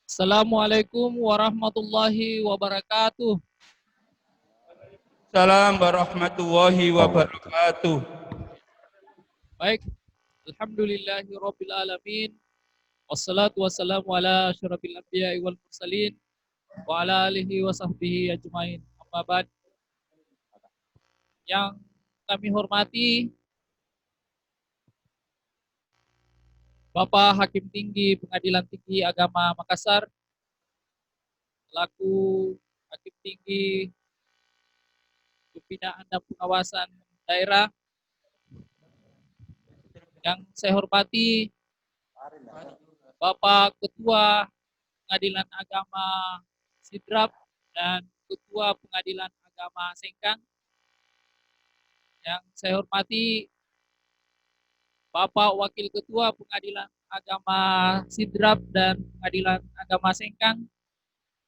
Assalamualaikum warahmatullahi wabarakatuh. Salam warahmatullahi wabarakatuh. Baik, alhamdulillahirabbil alamin. Wassalatu wassalamu ala asyrafil anbiya'i wal mursalin wa ala alihi wa sahbihi ajmain. Amma ba'd. Yang kami hormati Bapak Hakim Tinggi Pengadilan Tinggi Agama Makassar, selaku Hakim Tinggi Pembinaan dan Pengawasan Daerah. Yang saya hormati Bapak Ketua Pengadilan Agama Sidrap dan Ketua Pengadilan Agama Sengkang. Yang saya hormati Bapak Wakil Ketua Pengadilan Agama Sidrap dan Pengadilan Agama Sengkang.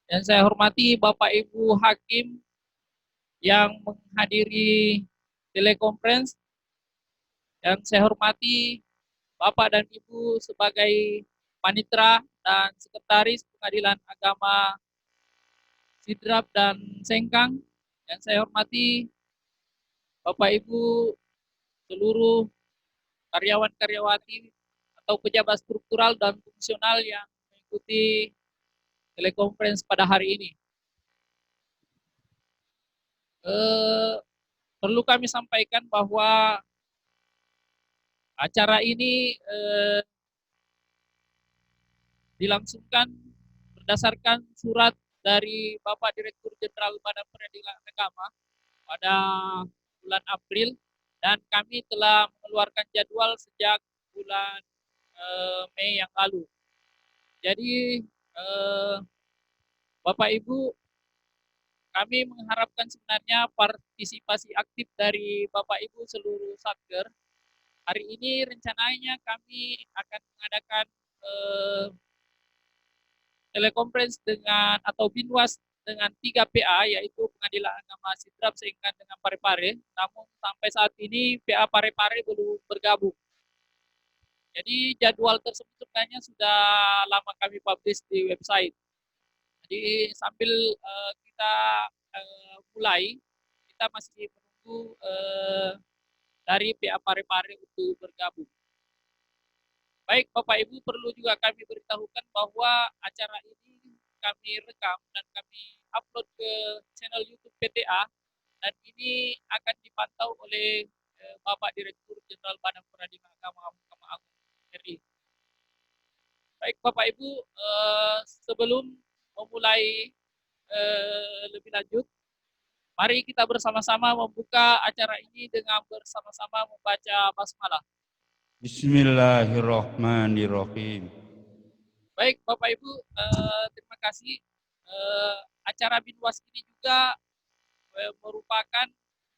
Dan saya hormati Bapak Ibu Hakim yang menghadiri telekonferensi. Yang saya hormati Bapak dan Ibu sebagai panitera dan sekretaris Pengadilan Agama Sidrap dan Sengkang. Yang saya hormati Bapak Ibu seluruh karyawan-karyawati atau pejabat struktural dan fungsional yang mengikuti telekonferensi pada hari ini. Perlu kami sampaikan bahwa acara ini dilangsungkan berdasarkan surat dari Bapak Direktur Jenderal Badan Peradilan Agama pada bulan April, dan kami telah mengeluarkan jadwal sejak bulan Mei yang lalu. Jadi Bapak Ibu, kami mengharapkan sebenarnya partisipasi aktif dari Bapak Ibu seluruh Satker. Hari ini rencananya kami akan mengadakan telekonferensi dengan atau binwas dengan 3 PA, yaitu Pengadilan Agama Sidrap, Sengkang dengan Parepare. Namun sampai saat ini PA Parepare belum bergabung. Jadi jadwal tersebut sebenarnya sudah lama kami publish di website. Jadi sambil kita mulai, kita masih menunggu dari PA Parepare untuk bergabung. Baik, Bapak Ibu, perlu juga kami beritahukan bahwa acara ini kami rekam dan kami upload ke channel YouTube PTA, dan ini akan dipantau oleh Bapak Direktur Jenderal Badan Peradilan Agama Mahkamah Agung RI. Baik, Bapak Ibu, sebelum memulai lebih lanjut, mari kita bersama-sama membuka acara ini dengan bersama-sama membaca basmalah. Bismillahirrahmanirrahim. Baik, Bapak Ibu, terima kasih. Acara binwas ini juga merupakan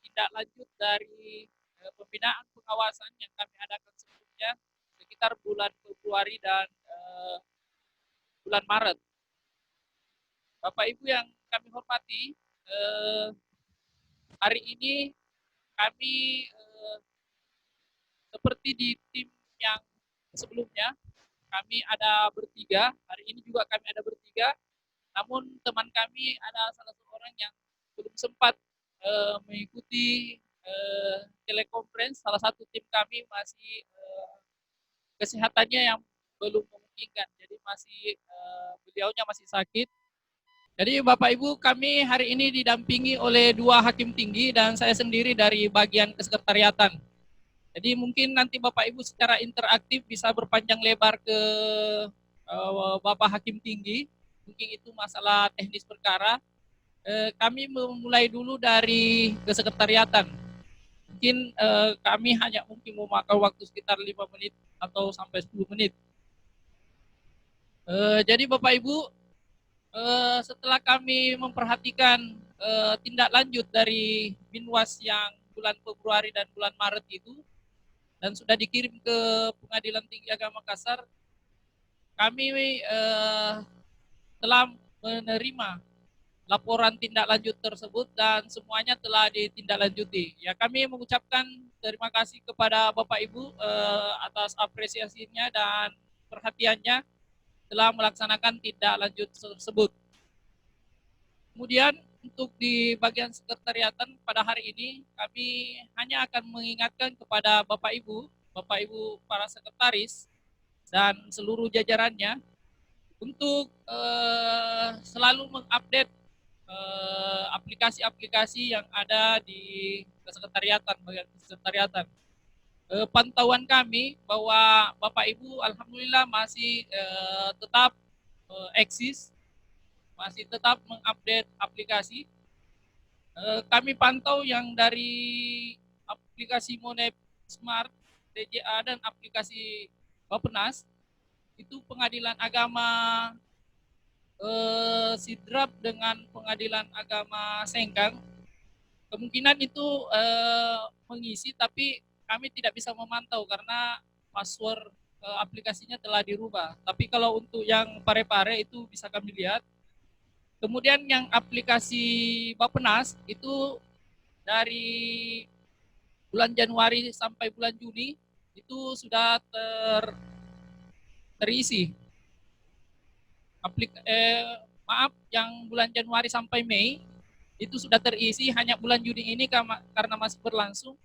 tindak lanjut dari pembinaan pengawasan yang kami adakan sebelumnya sekitar bulan Februari dan bulan Maret. Bapak Ibu yang kami hormati, hari ini kami seperti di tim yang sebelumnya, kami ada bertiga. Hari ini juga kami ada bertiga. Namun teman kami ada salah satu orang yang belum sempat mengikuti telekonferensi. Salah satu tim kami masih kesehatannya yang belum memungkinkan. Jadi beliaunya masih sakit. Jadi Bapak Ibu, kami hari ini didampingi oleh 2 hakim tinggi dan saya sendiri dari bagian kesekretariatan. Jadi mungkin nanti Bapak Ibu secara interaktif bisa berpanjang lebar ke Bapak Hakim Tinggi. Mungkin itu masalah teknis perkara. Kami memulai dulu dari kesekretariatan. Mungkin kami hanya mungkin memakan waktu sekitar 5 menit atau sampai 10 menit. Jadi Bapak Ibu, setelah kami memperhatikan tindak lanjut dari binwas yang bulan Februari dan bulan Maret itu, dan sudah dikirim ke Pengadilan Tinggi Agama Makassar, kami telah menerima laporan tindak lanjut tersebut dan semuanya telah ditindaklanjuti. Ya, kami mengucapkan terima kasih kepada Bapak Ibu atas apresiasinya dan perhatiannya telah melaksanakan tindak lanjut tersebut. Kemudian untuk di bagian sekretariatan pada hari ini kami hanya akan mengingatkan kepada Bapak Ibu para sekretaris dan seluruh jajarannya untuk selalu mengupdate aplikasi-aplikasi yang ada di kesekretariatan, bagian kesekretariatan. Pantauan kami bahwa Bapak Ibu alhamdulillah masih tetap eksis, masih tetap mengupdate aplikasi. Kami pantau yang dari aplikasi Monep Smart, TJA, dan aplikasi Bappenas, itu pengadilan agama Sidrap dengan pengadilan agama Sengkang, kemungkinan itu mengisi, tapi kami tidak bisa memantau karena password aplikasinya telah dirubah. Tapi kalau untuk yang Parepare itu bisa kami lihat. Kemudian yang aplikasi Bappenas itu dari bulan Januari sampai bulan Juni itu sudah terisi. Maaf, yang bulan Januari sampai Mei itu sudah terisi, hanya bulan Juni ini karena masih berlangsung.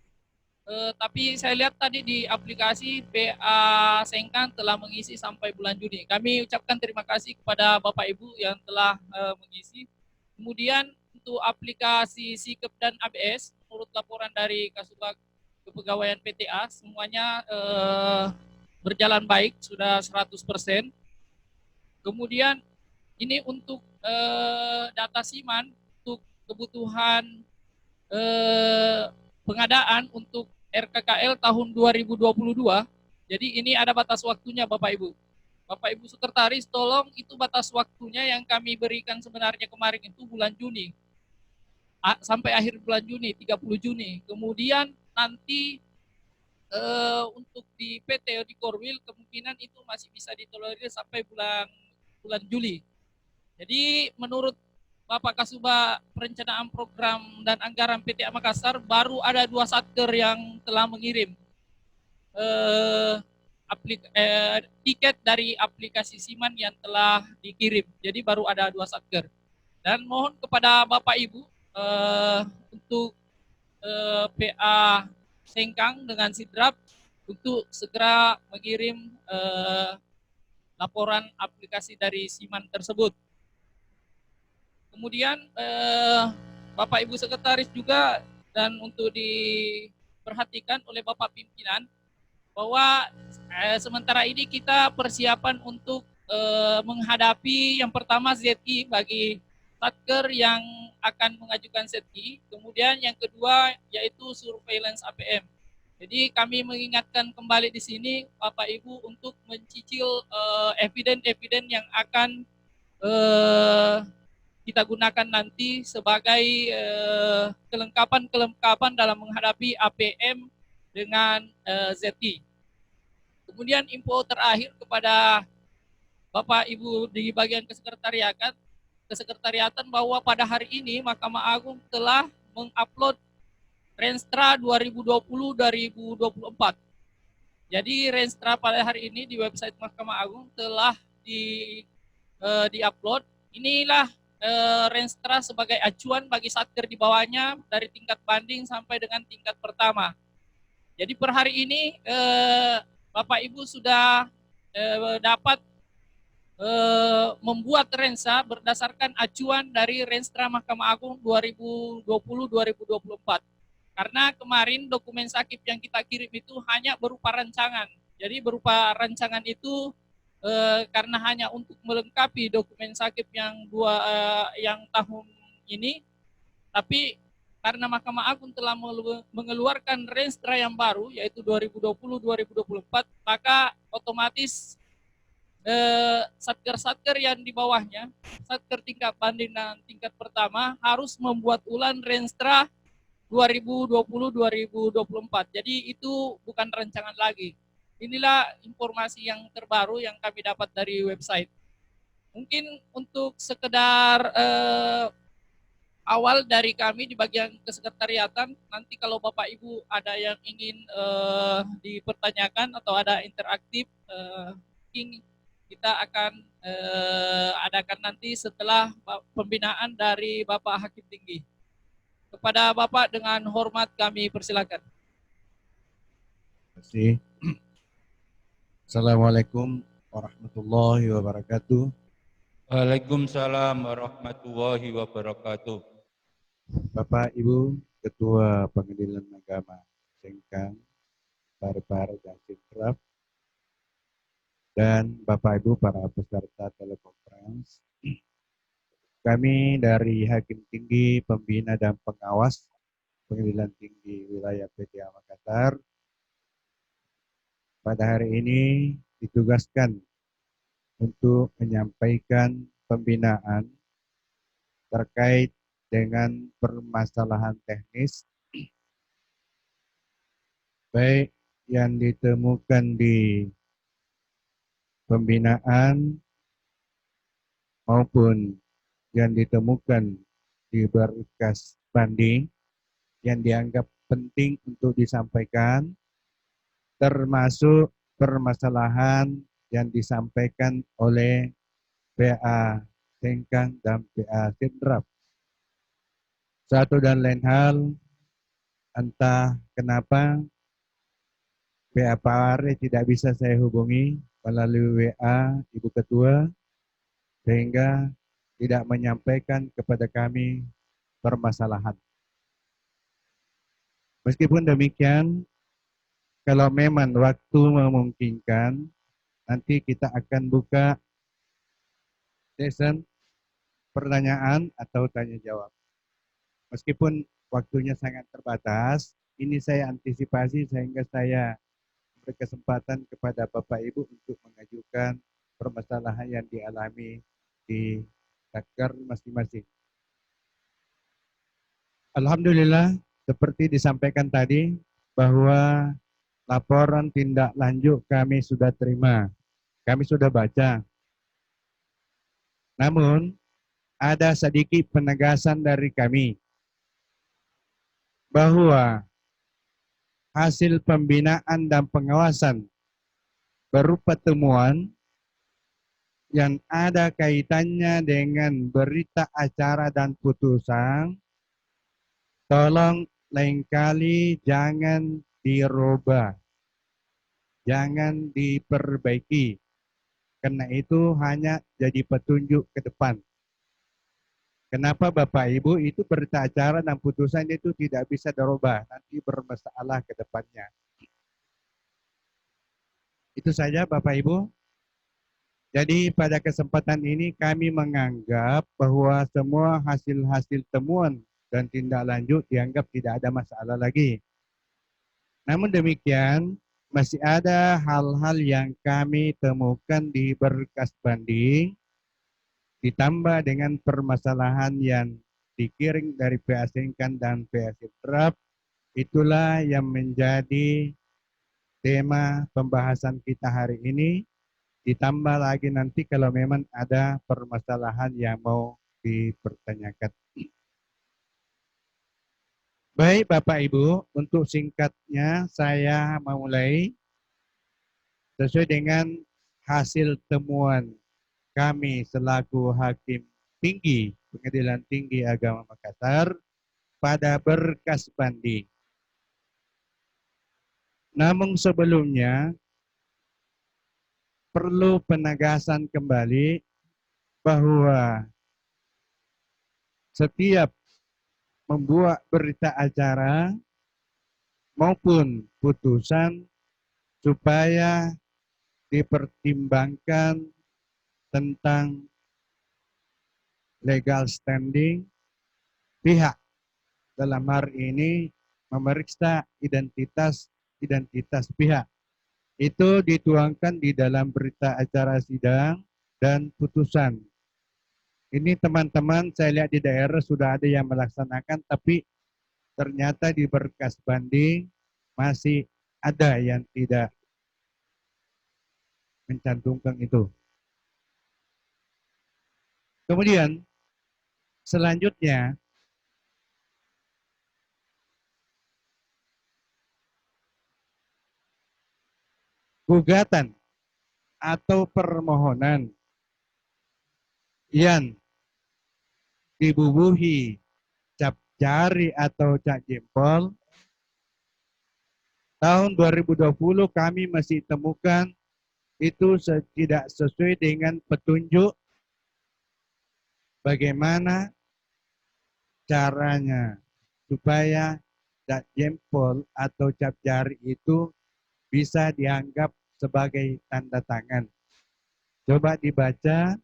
Tapi saya lihat tadi di aplikasi PA Sengkang telah mengisi sampai bulan Juni. Kami ucapkan terima kasih kepada Bapak Ibu yang telah mengisi. Kemudian untuk aplikasi Sikep dan ABS, menurut laporan dari Kasubag Kepegawaian PTA, semuanya berjalan baik, sudah 100%. Kemudian ini untuk data Siman, untuk kebutuhan pengadaan untuk RKKL tahun 2022. Jadi ini ada batas waktunya Bapak Ibu. Bapak Ibu Sekretaris, tolong itu batas waktunya yang kami berikan sebenarnya kemarin itu bulan Juni. Sampai akhir bulan Juni, 30 Juni. Kemudian nanti untuk di PT di Korwil kemungkinan itu masih bisa ditolerir sampai bulan Juli. Jadi menurut Bapak Kasubag Perencanaan Program dan Anggaran PTA Makassar, baru ada 2 satker yang telah mengirim tiket dari aplikasi Siman yang telah dikirim. Jadi baru ada 2 satker. Dan mohon kepada Bapak Ibu untuk PA Sengkang dengan Sidrap untuk segera mengirim laporan aplikasi dari Siman tersebut. Kemudian Bapak Ibu Sekretaris juga, dan untuk diperhatikan oleh Bapak Pimpinan bahwa sementara ini kita persiapan untuk menghadapi yang pertama ZI bagi satker yang akan mengajukan ZI, kemudian yang kedua yaitu surveillance APM. Jadi kami mengingatkan kembali di sini Bapak Ibu untuk mencicil eviden-eviden yang akan kita gunakan nanti sebagai kelengkapan dalam menghadapi APM dengan ZI. Kemudian info terakhir kepada Bapak Ibu di bagian kesekretariatan bahwa pada hari ini Mahkamah Agung telah mengupload Renstra 2020-2024. Jadi Renstra pada hari ini di website Mahkamah Agung telah di-upload. Inilah Renstra sebagai acuan bagi satker di bawahnya dari tingkat banding sampai dengan tingkat pertama. Jadi per hari ini Bapak Ibu sudah dapat membuat Rensa berdasarkan acuan dari Renstra Mahkamah Agung 2020-2024. Karena kemarin dokumen sakit yang kita kirim itu hanya berupa rancangan. Jadi berupa rancangan itu karena hanya untuk melengkapi dokumen sakit yang tahun ini, tapi karena Mahkamah Agung telah mengeluarkan Renstra yang baru yaitu 2020-2024, maka otomatis satker-satker yang di bawahnya, satker tingkat banding dan tingkat pertama harus membuat ulang Renstra 2020-2024. Jadi itu bukan rancangan lagi. Inilah informasi yang terbaru yang kami dapat dari website. Mungkin untuk sekedar awal dari kami di bagian kesekretariatan, nanti kalau Bapak Ibu ada yang ingin dipertanyakan atau ada interaktif, ranking kita akan adakan nanti setelah pembinaan dari Bapak Hakim Tinggi. Kepada Bapak dengan hormat kami persilakan. Terima kasih. Assalamualaikum warahmatullahi wabarakatuh. Waalaikumsalam warahmatullahi wabarakatuh. Bapak Ibu Ketua Pengadilan Agama Sengkang, Parepare dan Sidrap, dan Bapak Ibu para peserta telekonferensi. Kami dari Hakim Tinggi Pembina dan Pengawas Pengadilan Tinggi Wilayah PTA Makassar pada hari ini ditugaskan untuk menyampaikan pembinaan terkait dengan permasalahan teknis baik yang ditemukan di pembinaan maupun yang ditemukan di berkas banding yang dianggap penting untuk disampaikan, termasuk permasalahan yang disampaikan oleh PA Sengkang dan PA Sidrap. Satu dan lain hal, entah kenapa PA Pare tidak bisa saya hubungi melalui WA Ibu Ketua, sehingga tidak menyampaikan kepada kami permasalahan. Meskipun demikian, kalau memang waktu memungkinkan, nanti kita akan buka session pertanyaan atau tanya jawab. Meskipun waktunya sangat terbatas, ini saya antisipasi sehingga saya berkesempatan kepada Bapak Ibu untuk mengajukan permasalahan yang dialami di taker masing-masing. Alhamdulillah, seperti disampaikan tadi, bahwa laporan tindak lanjut kami sudah terima, kami sudah baca. Namun, ada sedikit penegasan dari kami bahwa hasil pembinaan dan pengawasan berupa temuan yang ada kaitannya dengan berita acara dan putusan, tolong lain kali jangan dirubah, jangan diperbaiki, karena itu hanya jadi petunjuk ke depan. Kenapa Bapak Ibu itu berita acara dan putusan itu tidak bisa dirubah, nanti bermasalah ke depannya. Itu saja Bapak Ibu. Jadi pada kesempatan ini kami menganggap bahwa semua hasil-hasil temuan dan tindak lanjut dianggap tidak ada masalah lagi. Namun demikian, masih ada hal-hal yang kami temukan di berkas banding, ditambah dengan permasalahan yang dikirim dari PA Sengkang dan PA Sidrap. Itulah yang menjadi tema pembahasan kita hari ini. Ditambah lagi nanti kalau memang ada permasalahan yang mau dipertanyakan. Baik Bapak Ibu, untuk singkatnya saya memulai sesuai dengan hasil temuan kami selaku Hakim Tinggi Pengadilan Tinggi Agama Makassar pada berkas banding. Namun sebelumnya perlu penegasan kembali bahwa setiap membuat berita acara maupun putusan supaya dipertimbangkan tentang legal standing pihak, dalam hari ini memeriksa identitas pihak. Itu dituangkan di dalam berita acara sidang dan putusan. Ini teman-teman saya lihat di daerah sudah ada yang melaksanakan, tapi ternyata di berkas banding masih ada yang tidak mencantumkan itu. Kemudian selanjutnya gugatan atau permohonan yang dibubuhi cap jari atau cap jempol, tahun 2020 kami masih temukan itu tidak sesuai dengan petunjuk bagaimana caranya supaya cap jempol atau cap jari itu bisa dianggap sebagai tanda tangan. Coba dibaca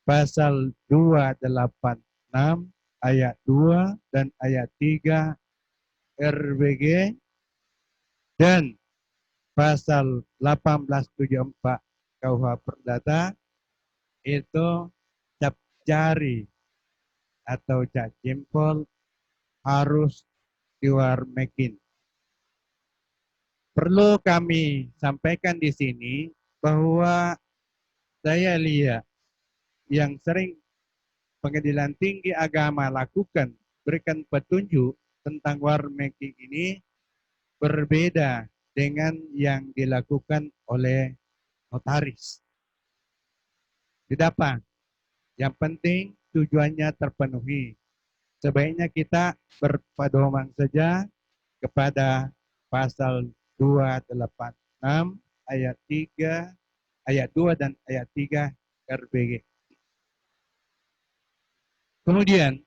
pasal 286 ayat 2 dan ayat 3 RBG dan pasal 1874 KUH Perdata itu cap jari atau cap jempol harus diwarmekin. Perlu kami sampaikan di sini bahwa saya lihat yang sering Pengadilan Tinggi Agama lakukan, berikan petunjuk tentang warmaking ini berbeda dengan yang dilakukan oleh notaris. Tidak apa, yang penting tujuannya terpenuhi. Sebaiknya kita berpedoman saja kepada pasal 286 ayat 3, ayat 2 dan ayat 3 RBG. Kemudian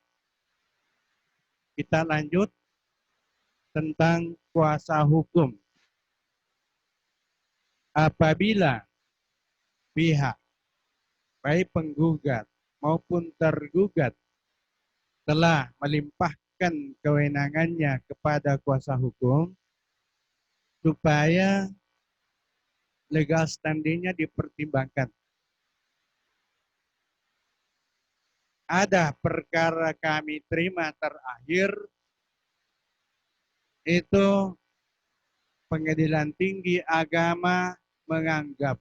kita lanjut tentang kuasa hukum. Apabila pihak baik penggugat maupun tergugat telah melimpahkan kewenangannya kepada kuasa hukum supaya legal standingnya dipertimbangkan. Ada perkara kami terima terakhir itu Pengadilan Tinggi Agama menganggap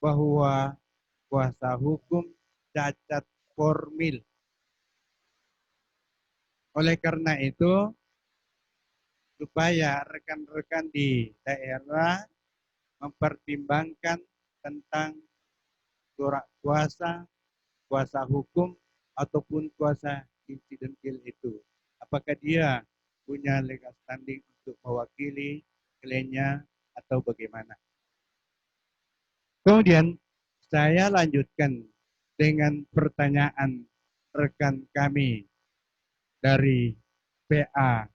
bahwa kuasa hukum cacat formil. Oleh karena itu, supaya rekan-rekan di daerah mempertimbangkan tentang surat kuasa, kuasa hukum, ataupun kuasa insidentil itu. Apakah dia punya legal standing untuk mewakili kliennya atau bagaimana. Kemudian saya lanjutkan dengan pertanyaan rekan kami dari PA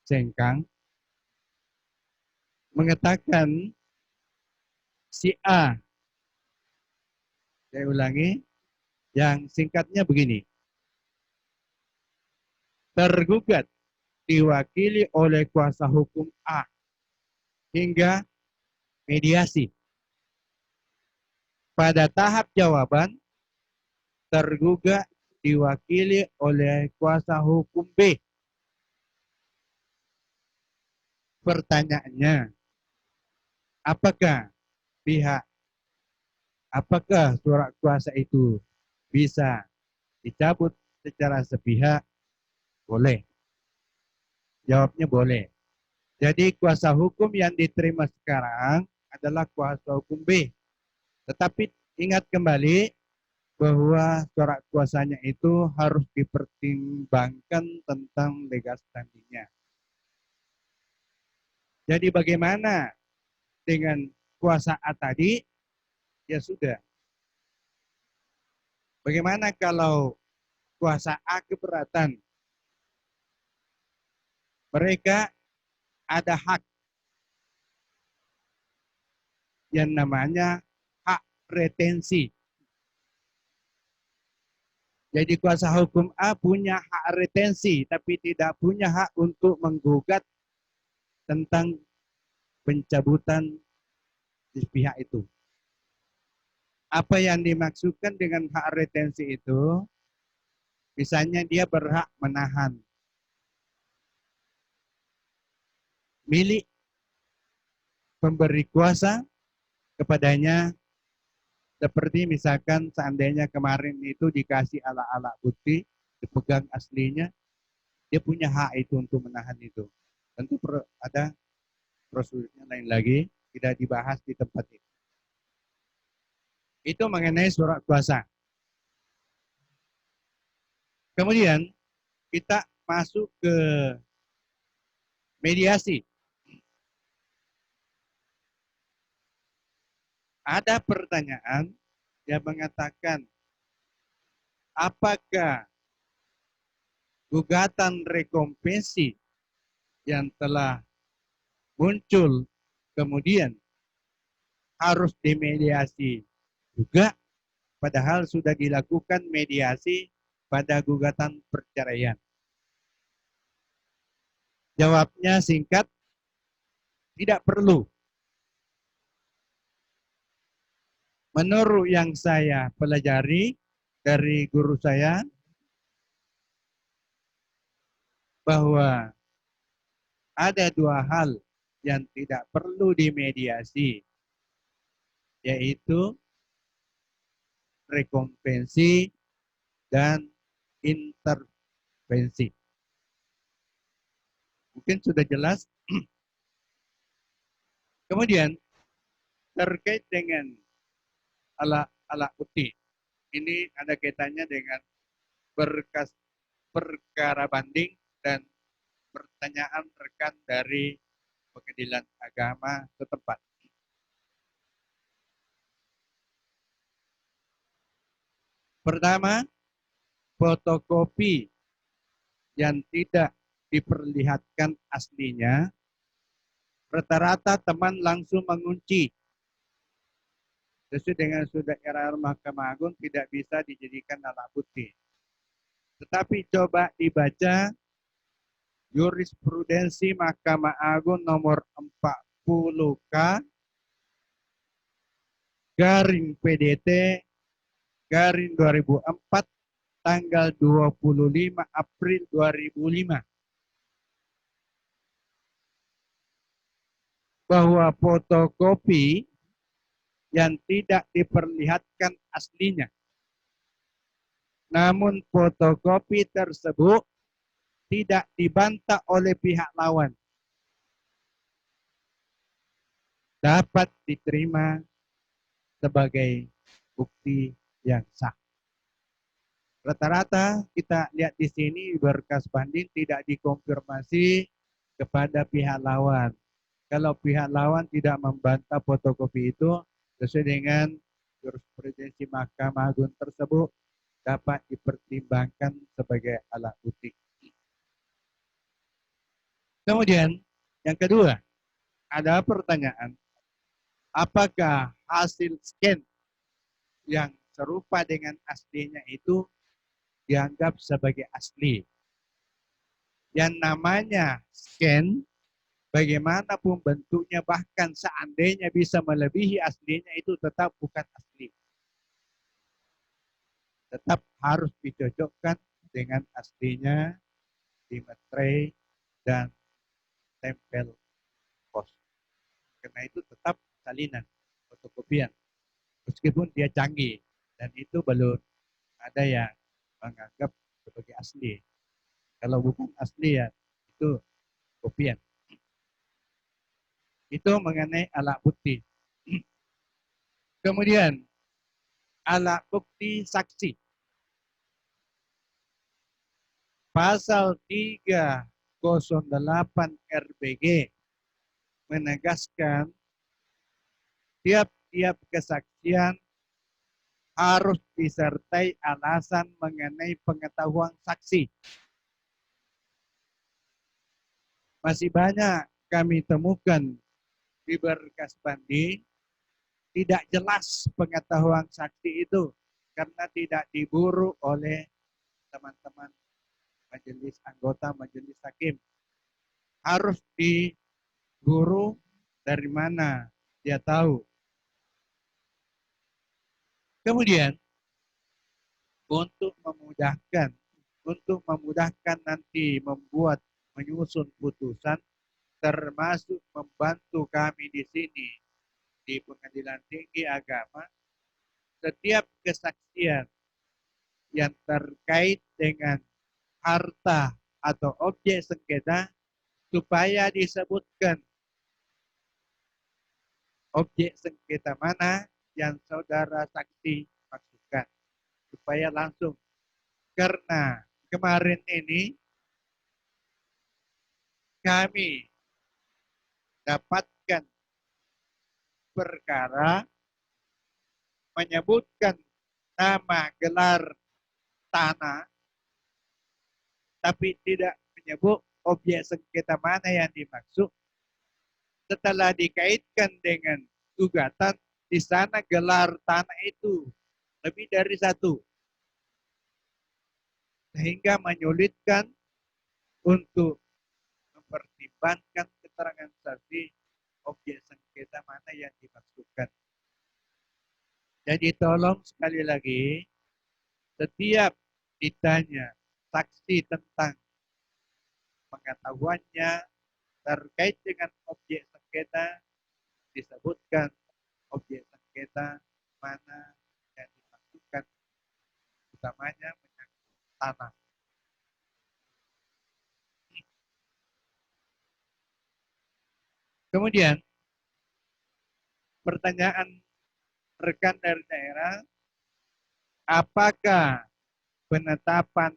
Sengkang mengatakan si A, saya ulangi, yang singkatnya begini. Tergugat diwakili oleh kuasa hukum A hingga mediasi. Pada tahap jawaban, tergugat diwakili oleh kuasa hukum B. Pertanyaannya, apakah surat kuasa itu bisa dicabut secara sepihak? Boleh. Jawabnya boleh. Jadi kuasa hukum yang diterima sekarang adalah kuasa hukum B. Tetapi ingat kembali bahwa surat kuasanya itu harus dipertimbangkan tentang legal standingnya. Jadi bagaimana dengan kuasa A tadi? Ya sudah. Bagaimana kalau kuasa A keberatan? Mereka ada hak yang namanya hak retensi. Jadi kuasa hukum A punya hak retensi, tapi tidak punya hak untuk menggugat tentang pencabutan di pihak itu. Apa yang dimaksudkan dengan hak retensi itu? Misalnya dia berhak menahan milik pemberi kuasa kepadanya, seperti misalkan seandainya kemarin itu dikasih alat-alat bukti, dipegang aslinya, dia punya hak itu untuk menahan itu. Tentu ada prosedurnya lain lagi, tidak dibahas di tempat ini. Itu mengenai surat kuasa. Kemudian kita masuk ke mediasi. Ada pertanyaan yang mengatakan, apakah gugatan rekompensi yang telah muncul kemudian harus dimediasi juga, padahal sudah dilakukan mediasi pada gugatan perceraian? Jawabnya singkat, tidak perlu. Menurut yang saya pelajari dari guru saya, bahwa ada dua hal yang tidak perlu dimediasi, yaitu rekompensi dan intervensi. Mungkin sudah jelas. Kemudian terkait dengan alat bukti, ini ada kaitannya dengan berkas perkara banding dan pertanyaan rekan dari pengadilan agama setempat. Pertama, fotokopi yang tidak diperlihatkan aslinya, rata-rata teman langsung mengunci. Sesuai dengan surat edaran Mahkamah Agung tidak bisa dijadikan alat bukti. Tetapi coba dibaca jurisprudensi Mahkamah Agung nomor 40K garing PDT garing 2004 tanggal 25 April 2005, bahwa fotokopi yang tidak diperlihatkan aslinya, namun fotokopi tersebut tidak dibantah oleh pihak lawan, dapat diterima sebagai bukti yang sah. Rata-rata kita lihat di sini berkas banding tidak dikonfirmasi kepada pihak lawan. Kalau pihak lawan tidak membantah fotokopi itu sesuai dengan jurisprudensi Mahkamah Agung tersebut, dapat dipertimbangkan sebagai alat bukti. Kemudian yang kedua, ada pertanyaan, apakah hasil scan yang serupa dengan aslinya itu dianggap sebagai asli? Yang namanya scan, bagaimanapun bentuknya, bahkan seandainya bisa melebihi aslinya, itu tetap bukan asli. Tetap harus dicocokkan dengan aslinya, dimeterai, dan tempel pos. Karena itu tetap salinan, fotokopian. Meskipun dia canggih, dan itu belum ada yang menganggap sebagai asli. Kalau bukan asli ya, itu kopian. Itu mengenai alat bukti. Kemudian, alat bukti saksi. Pasal 308 RBG menegaskan tiap-tiap kesaksian harus disertai alasan mengenai pengetahuan saksi. Masih banyak kami temukan di berkas banding tidak jelas pengetahuan saksi itu karena tidak diburu oleh teman-teman majelis, anggota majelis hakim. Harus diburu dari mana dia tahu. Kemudian untuk memudahkan nanti membuat menyusun putusan, termasuk membantu kami di sini di Pengadilan Tinggi Agama, setiap kesaksian yang terkait dengan harta atau objek sengketa supaya disebutkan objek sengketa mana yang saudara saksi maksudkan supaya langsung. Karena kemarin ini kami dapatkan perkara menyebutkan nama gelar tanah tapi tidak menyebut objek sengketa mana yang dimaksud. Setelah dikaitkan dengan gugatan, di sana gelar tanah itu lebih dari satu. Sehingga menyulitkan untuk mempertimbangkan keterangan saksi objek sengketa mana yang dimaksudkan. Jadi tolong sekali lagi, setiap ditanya saksi tentang pengetahuannya terkait dengan objek sengketa, disebutkan objek sengketa mana yang dimaksudkan, utamanya menyangkut tanah. Kemudian pertanyaan rekan dari daerah, apakah penetapan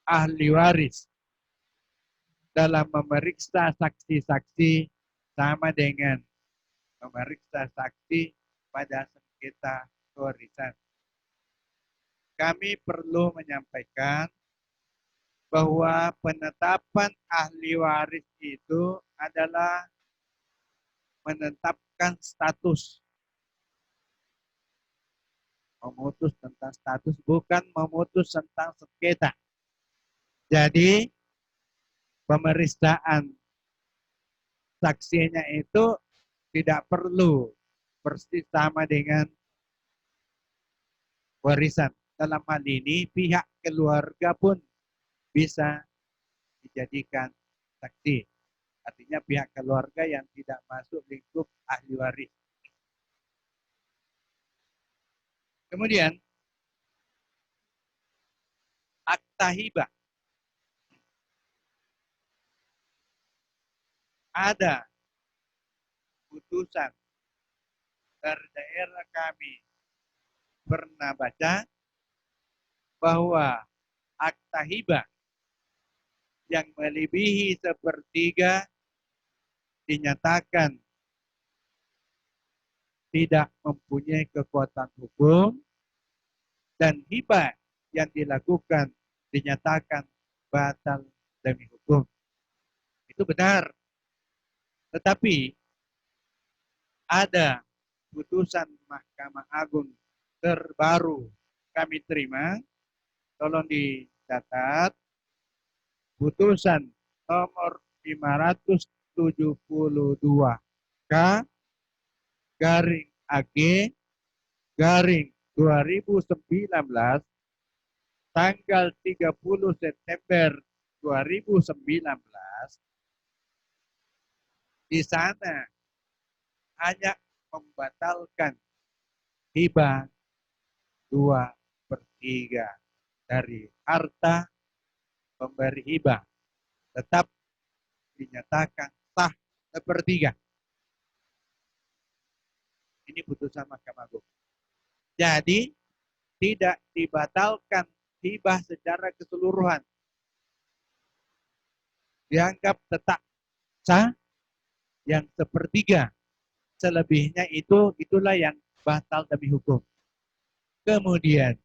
ahli waris dalam memeriksa saksi-saksi sama dengan memeriksa saksi pada sengketa warisan? Kami perlu menyampaikan bahwa penetapan ahli waris itu adalah menetapkan status. Memutus tentang status, bukan memutus tentang sengketa. Jadi pemeriksaan saksinya itu tidak perlu persis sama dengan warisan. Dalam hal ini pihak keluarga pun bisa dijadikan saksi. Artinya pihak keluarga yang tidak masuk lingkup ahli waris. Kemudian akta hibah. Ada putusan dari daerah kami pernah baca bahwa akta hibah yang melebihi sepertiga dinyatakan tidak mempunyai kekuatan hukum dan hibah yang dilakukan dinyatakan batal demi hukum. Itu benar. Tetapi ada putusan Mahkamah Agung terbaru kami terima, tolong dicatat, putusan nomor 572K garing AG garing 2019 tanggal 30 September 2019. Di sana hanya membatalkan hibah 2/3 dari harta pemberi hibah, tetap dinyatakan sah 1/3. Ini putusan Mahkamah Agung. Jadi tidak dibatalkan hibah secara keseluruhan. Dianggap tetap sah yang 1/3. Selebihnya itulah yang batal demi hukum. Kemudian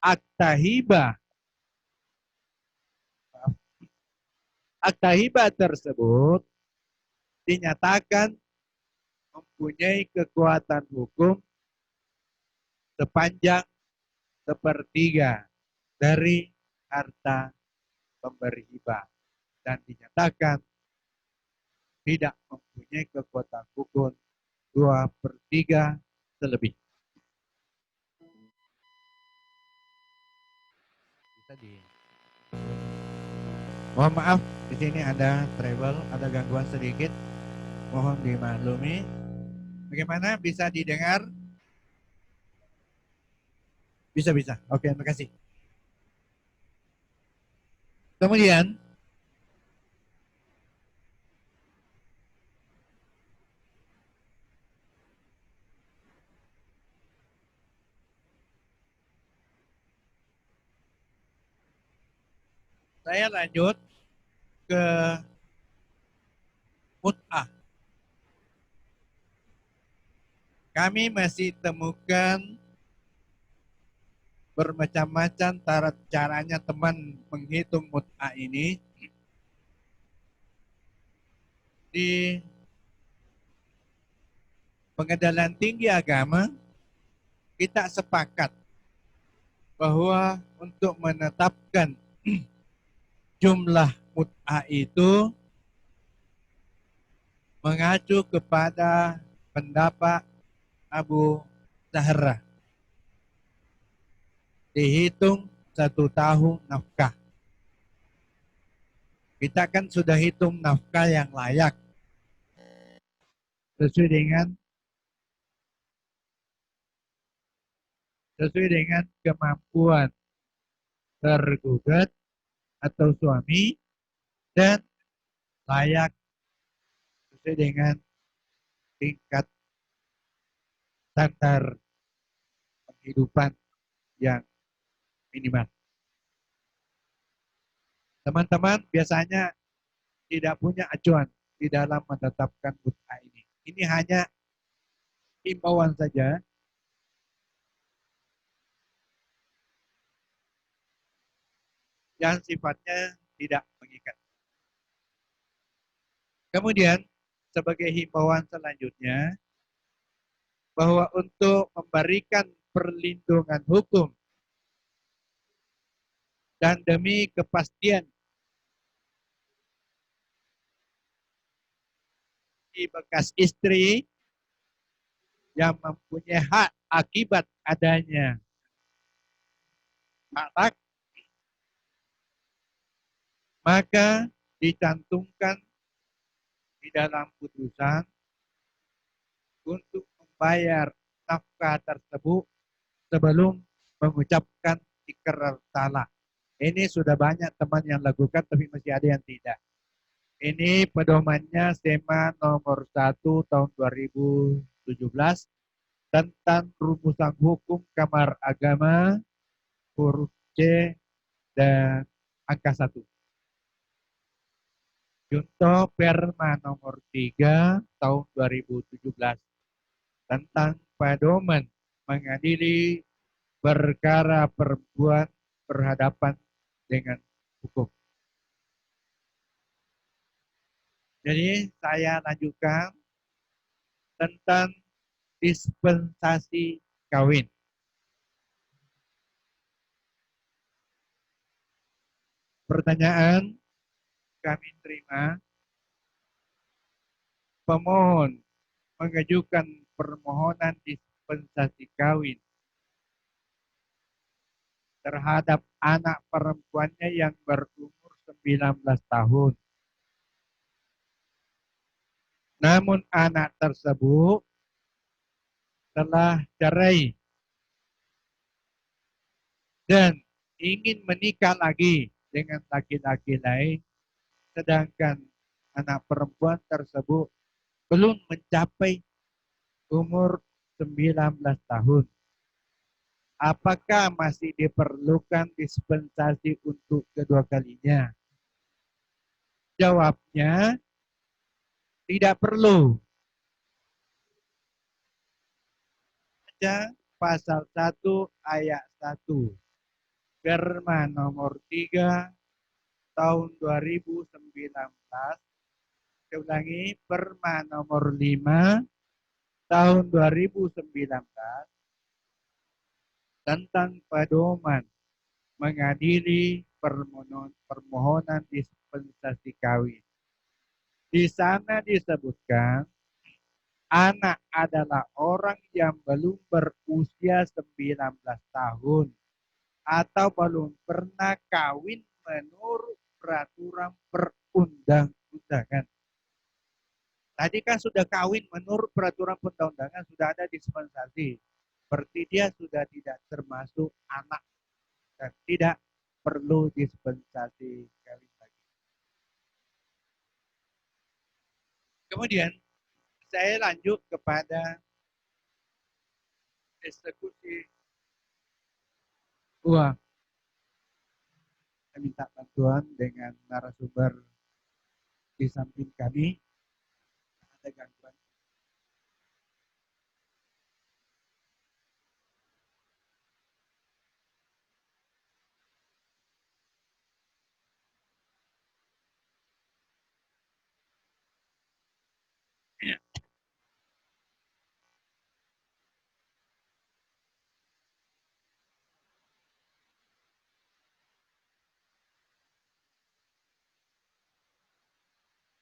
akta hibah tersebut dinyatakan mempunyai kekuatan hukum sepanjang 1/3 dari harta pemberi hibah dan dinyatakan tidak mempunyai kekuatan hukum 2/3 selebih. Bisa Mohon maaf, di sini ada travel, ada gangguan sedikit. Mohon dimaklumi. Bagaimana? Bisa didengar? Bisa. Oke, terima kasih. Kemudian Saya lanjut ke mut'ah. Kami masih temukan bermacam-macam caranya teman menghitung mut'ah ini di Pengadilan Tinggi Agama. Kita sepakat bahwa untuk menetapkan jumlah mut'ah itu mengacu kepada pendapat Abu Zahra. Dihitung 1 tahun nafkah. Kita kan sudah hitung nafkah yang layak sesuai dengan kemampuan tergugat atau suami dan layak sesuai dengan tingkat standar kehidupan yang minimal. Teman-teman biasanya tidak punya acuan di dalam menetapkan mut'ah ini. Ini hanya himbauan saja yang sifatnya tidak mengikat. Kemudian sebagai himbauan selanjutnya bahwa untuk memberikan perlindungan hukum dan demi kepastian di bekas istri yang mempunyai hak akibat adanya talak, maka dicantumkan di dalam putusan untuk membayar nafkah tersebut sebelum mengucapkan ikrar talak. Ini sudah banyak teman yang lakukan tapi masih ada yang tidak. Ini pedomannya SEMA nomor 1 tahun 2017 tentang rumusan hukum Kamar Agama huruf C dan angka 1. Junto Perma nomor 3 tahun 2017 tentang pedoman mengadili perkara perempuan berhadapan dengan hukum. Jadi saya lanjutkan tentang dispensasi kawin. Pertanyaan kami terima, pemohon mengajukan permohonan dispensasi kawin terhadap anak perempuannya yang berumur 19 tahun. Namun anak tersebut telah cerai dan ingin menikah lagi dengan laki-laki lain, sedangkan anak perempuan tersebut belum mencapai umur 19 tahun. Apakah masih diperlukan dispensasi untuk kedua kalinya? Jawabnya, tidak perlu. Baca pasal 1 ayat 1. Perma nomor 3 tahun 2019. Saya ulangi, Perma nomor 5 tahun 2019 tentang pedoman mengadili permohonan dispensasi kawin. Di sana disebutkan anak adalah orang yang belum berusia 19 tahun atau belum pernah kawin menurut peraturan perundang-undangan. Tadi kan sudah kawin menurut peraturan perundang-undangan, sudah ada dispensasi. Berarti dia sudah tidak termasuk anak dan tidak perlu dispensasi kawin lagi. Kemudian saya lanjut kepada eksekusi uang. minta bantuan dengan narasumber di samping kami. Ada gangguan.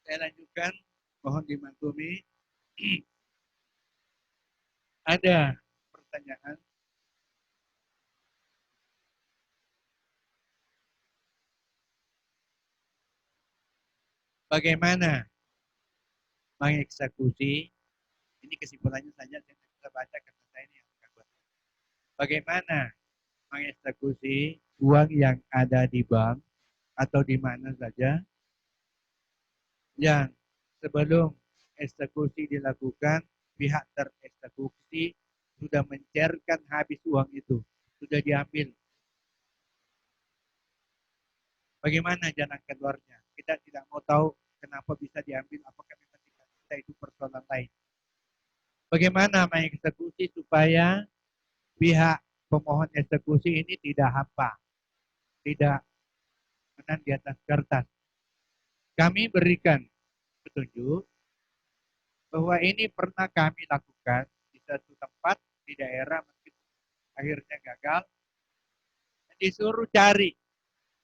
Saya lanjutkan, mohon dimaklumi. Ada pertanyaan. Bagaimana mengeksekusi? Ini kesimpulannya saja, saya tidak bisa baca karena saya ini yang gangguan. Bagaimana mengeksekusi uang yang ada di bank atau di mana saja yang sebelum eksekusi dilakukan, pihak tereksekusi sudah mencairkan habis uang itu, sudah diambil. Bagaimana jalan keluarnya? Kita tidak mau tahu kenapa bisa diambil, apakah memang tidak bisa, itu persoalan lain. Bagaimana mengeksekusi supaya pihak pemohon eksekusi ini tidak hampa, tidak menang di atas kertas. Kami berikan petunjuk bahwa ini pernah kami lakukan di satu tempat di daerah, mungkin akhirnya gagal. Disuruh cari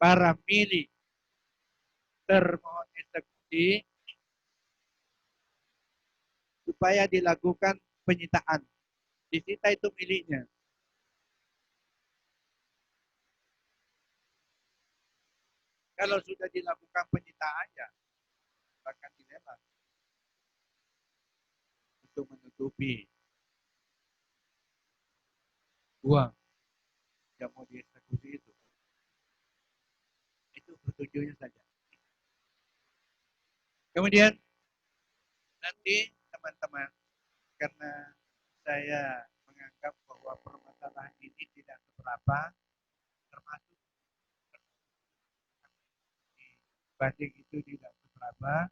para milik termohon eksekusi supaya dilakukan penyitaan. Disita itu miliknya. Kalau sudah dilakukan penyitaan, ya akan dilelang untuk menutupi uang yang mau dieksekusi itu. Itu petunjuknya saja. Kemudian nanti teman-teman, karena saya menganggap bahwa permasalahan ini tidak seberapa, termasuk banding itu tidak seberapa,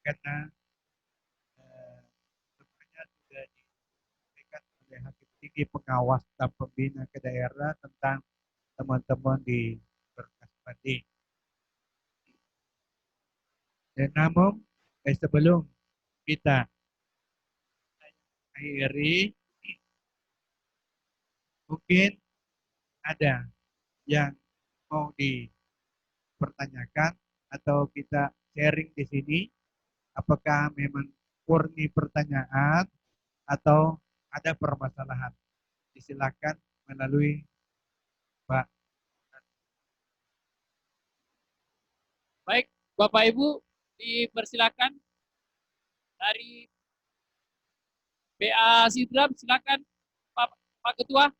karena sebenarnya sudah diberikan oleh Hakim Tinggi Pengawas dan Pembina ke daerah tentang teman-teman di berkas banding. Dan namun sebelum kita akhiri, mungkin ada yang mau dipertanyakan atau kita sharing di sini, apakah memang murni pertanyaan atau ada permasalahan. Disilakan melalui Pak. Baik, Bapak Ibu, dipersilakan dari BA Sidrap, silakan Pak Ketua.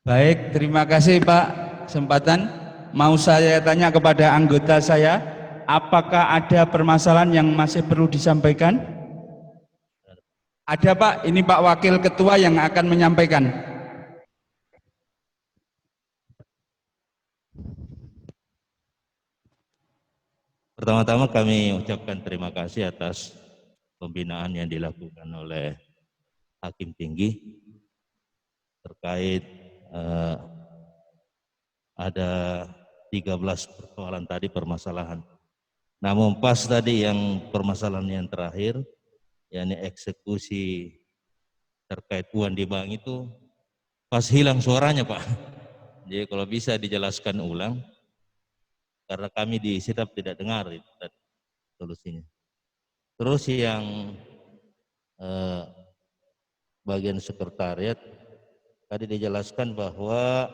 Baik, terima kasih Pak kesempatan. Mau saya tanya kepada anggota saya, apakah ada permasalahan yang masih perlu disampaikan? Ada Pak, ini Pak Wakil Ketua yang akan menyampaikan. Pertama-tama kami ucapkan terima kasih atas pembinaan yang dilakukan oleh Hakim Tinggi terkait ada 13 persoalan tadi permasalahan. Namun pas tadi yang permasalahan yang terakhir, yakni eksekusi terkait uang di bank itu pas hilang suaranya Pak. Jadi kalau bisa dijelaskan ulang, karena kami di sidap tidak dengar itu solusinya. Terus yang bagian sekretariat tadi dijelaskan bahwa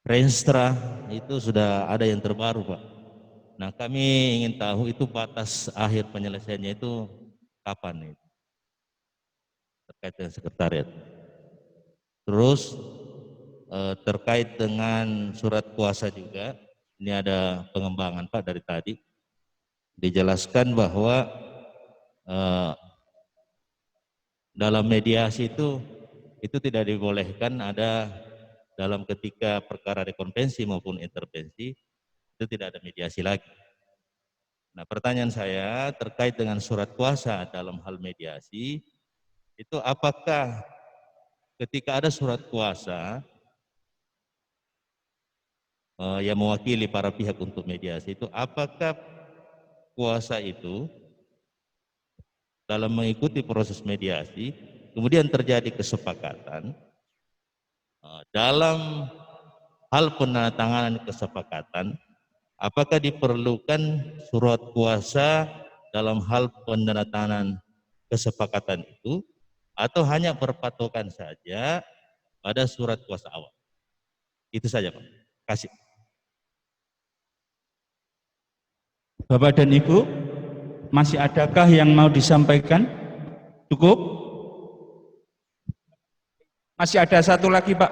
Renstra itu sudah ada yang terbaru Pak. Nah kami ingin tahu itu batas akhir penyelesaiannya itu kapan itu terkait dengan sekretariat. Terus terkait dengan surat kuasa juga Ini ada pengembangan Pak dari tadi. Dijelaskan bahwa dalam mediasi itu tidak dibolehkan ada dalam ketika perkara rekonvensi maupun intervensi, itu tidak ada mediasi lagi. Nah, pertanyaan saya terkait dengan surat kuasa dalam hal mediasi, itu apakah ketika ada surat kuasa yang mewakili para pihak untuk mediasi itu, apakah kuasa itu dalam mengikuti proses mediasi, kemudian terjadi kesepakatan, dalam hal penandatanganan kesepakatan, apakah diperlukan surat kuasa dalam hal penandatanganan kesepakatan itu, atau hanya berpatokan saja pada surat kuasa awal? Itu saja Pak. Kasih. Bapak dan Ibu, masih adakah yang mau disampaikan? Cukup? Masih ada satu lagi Pak.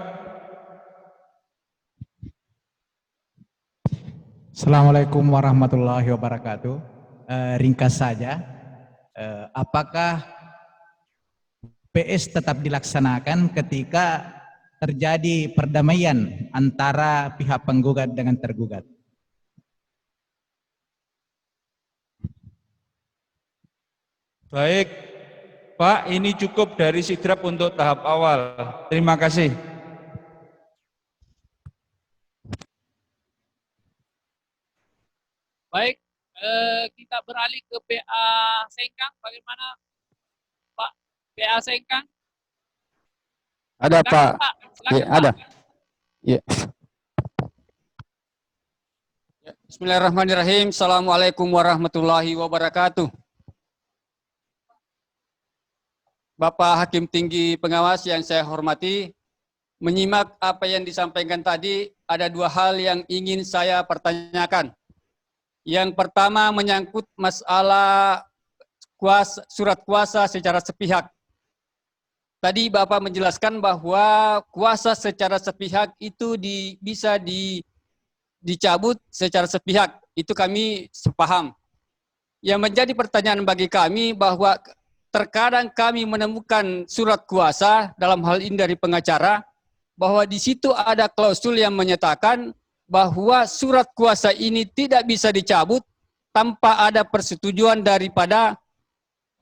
Assalamualaikum warahmatullahi wabarakatuh. Ringkas saja, apakah PS tetap dilaksanakan ketika terjadi perdamaian antara pihak penggugat dengan tergugat? Baik, Pak, ini cukup dari sidrap untuk tahap awal. Terima kasih. Baik, kita beralih ke PA Sengkang. Bagaimana Pak PA Sengkang? Ada Silakan, Pak. Silakan, Ya, Pak. ada. Ya. Bismillahirrahmanirrahim. Assalamualaikum warahmatullahi wabarakatuh. Bapak Hakim Tinggi Pengawas yang saya hormati, menyimak apa yang disampaikan tadi, ada dua hal yang ingin saya pertanyakan. Yang pertama menyangkut masalah surat kuasa secara sepihak. Tadi Bapak menjelaskan bahwa kuasa secara sepihak itu bisa dicabut secara sepihak. Itu kami sepaham. Yang menjadi pertanyaan bagi kami bahwa terkadang kami menemukan surat kuasa dalam hal ini dari pengacara, bahwa di situ ada klausul yang menyatakan bahwa surat kuasa ini tidak bisa dicabut tanpa ada persetujuan daripada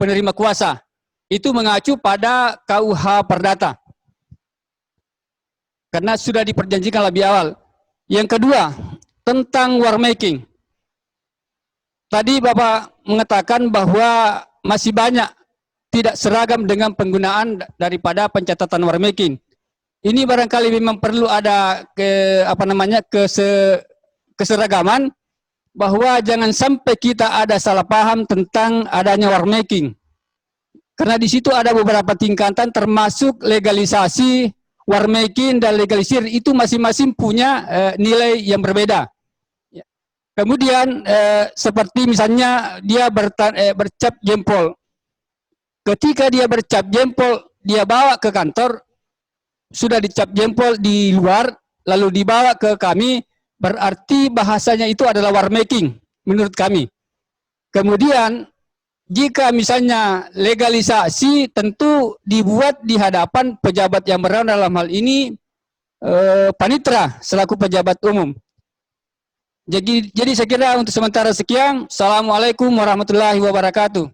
penerima kuasa. Itu mengacu pada KUH Perdata. Karena sudah diperjanjikan lebih awal. Yang kedua, tentang war making. Tadi Bapak mengatakan bahwa masih banyak tidak seragam dengan penggunaan daripada pencatatan war making. Ini barangkali memang perlu ada keseragaman, bahwa jangan sampai kita ada salah paham tentang adanya war making. Karena di situ ada beberapa tingkatan termasuk legalisasi, war making dan legalisir, itu masing-masing punya nilai yang berbeda. Kemudian seperti misalnya dia bercap jempol. Ketika dia bercap jempol, dia bawa ke kantor, sudah dicap jempol di luar, lalu dibawa ke kami, berarti bahasanya itu adalah war making menurut kami. Kemudian jika misalnya legalisasi, tentu dibuat di hadapan pejabat yang berwenang dalam hal ini panitra selaku pejabat umum. Jadi saya kira untuk sementara sekian. Assalamualaikum warahmatullahi wabarakatuh.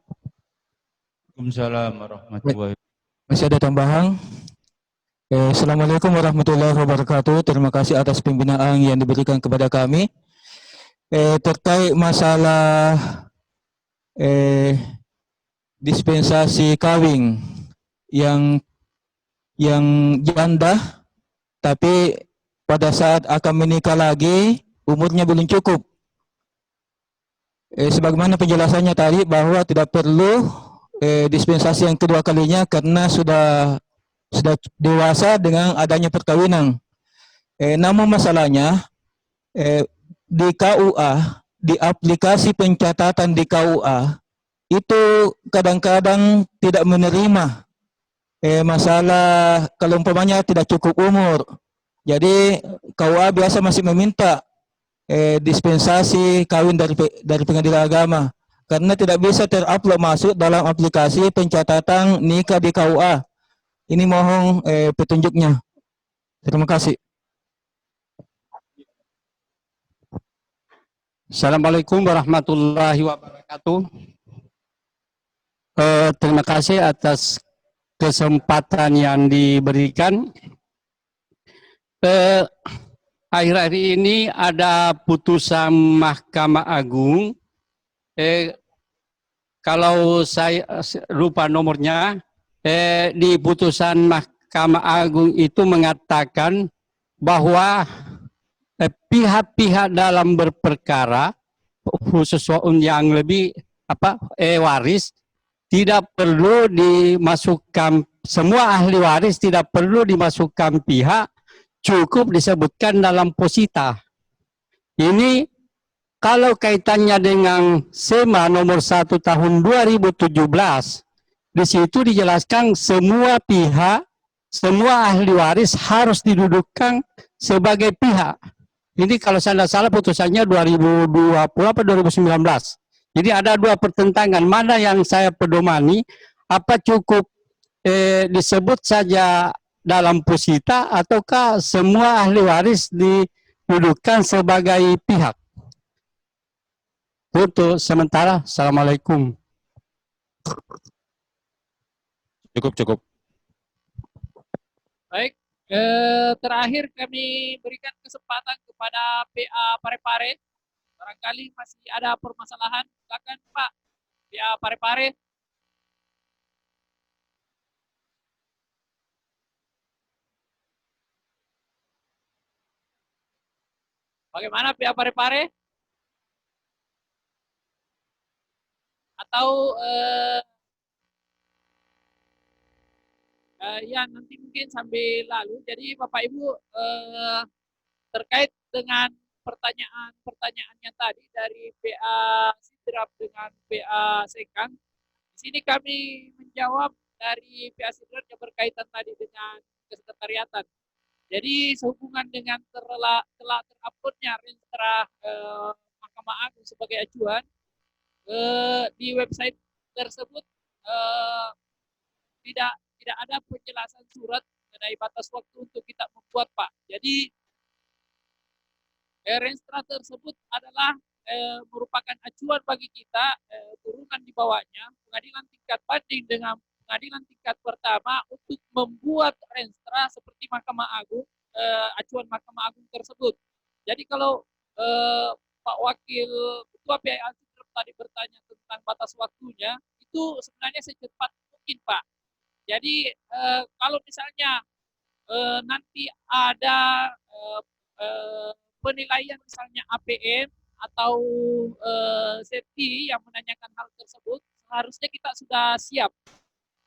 Waalaikumsalam warahmatullahi wabarakatuh. Masih ada tambahan? Assalamualaikum warahmatullahi wabarakatuh. Terima kasih atas pembinaan yang diberikan kepada kami. Terkait masalah dispensasi kawin yang janda, tapi pada saat akan menikah lagi umurnya belum cukup. Sebagaimana penjelasannya tadi bahwa tidak perlu dispensasi yang kedua kalinya karena sudah dewasa dengan adanya perkawinan. Namun masalahnya di KUA, di aplikasi pencatatan di KUA itu kadang-kadang tidak menerima masalah kalau umpamanya tidak cukup umur. Jadi KUA biasa masih meminta dispensasi kawin dari pengadilan agama, karena tidak bisa terupload masuk dalam aplikasi pencatatan nikah di KUA. Ini mohon petunjuknya. Terima kasih. Assalamualaikum warahmatullahi wabarakatuh. Terima kasih atas kesempatan yang diberikan. Akhir-akhir ini ada putusan Mahkamah Agung. Kalau saya lupa nomornya, di putusan Mahkamah Agung itu mengatakan bahwa pihak-pihak dalam berperkara, khusus yang lebih waris, tidak perlu dimasukkan, semua ahli waris tidak perlu dimasukkan pihak, cukup disebutkan dalam posita. Ini kalau kaitannya dengan SEMA nomor 1 tahun 2017, di situ dijelaskan semua pihak, semua ahli waris harus didudukkan sebagai pihak. Ini kalau saya tidak salah putusannya 2020 apa 2019. Jadi ada dua pertentangan, mana yang saya pedomani, apa cukup disebut saja dalam posita ataukah semua ahli waris didudukkan sebagai pihak. Untuk sementara, Assalamualaikum. Cukup. Baik, terakhir kami berikan kesempatan kepada PA Parepare. Barangkali masih ada permasalahan, silakan Pak PA Parepare. Bagaimana PA Parepare? Atau ya nanti mungkin sambil lalu. Jadi Bapak Ibu terkait dengan pertanyaannya tadi dari PA Sidrap dengan PA Sekang, di sini kami menjawab dari PA Sidrap yang berkaitan tadi dengan kesekretariatan. Jadi sehubungan dengan telah teruploadnya Renstra Mahkamah Agung sebagai acuan, di website tersebut tidak ada penjelasan surat mengenai batas waktu untuk kita membuat, Pak. Jadi Renstra tersebut adalah merupakan acuan bagi kita, turunan di bawahnya pengadilan tingkat banding dengan pengadilan tingkat pertama untuk membuat Renstra seperti Mahkamah Agung, acuan Mahkamah Agung tersebut. Jadi kalau Pak Wakil Ketua PA tadi bertanya tentang batas waktunya, itu sebenarnya secepat mungkin, Pak. Jadi kalau misalnya nanti ada penilaian misalnya APM atau SETI yang menanyakan hal tersebut, seharusnya kita sudah siap.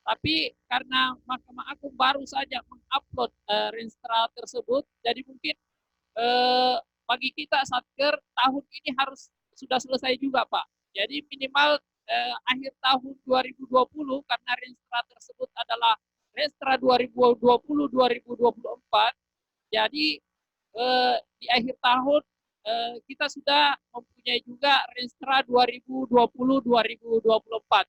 Tapi karena Mahkamah Agung baru saja mengupload Renstra tersebut, jadi mungkin bagi kita Satker tahun ini harus sudah selesai juga, Pak. Jadi minimal akhir tahun 2020 karena Renstra tersebut adalah Renstra 2020-2024. Jadi di akhir tahun kita sudah mempunyai juga Renstra 2020-2024.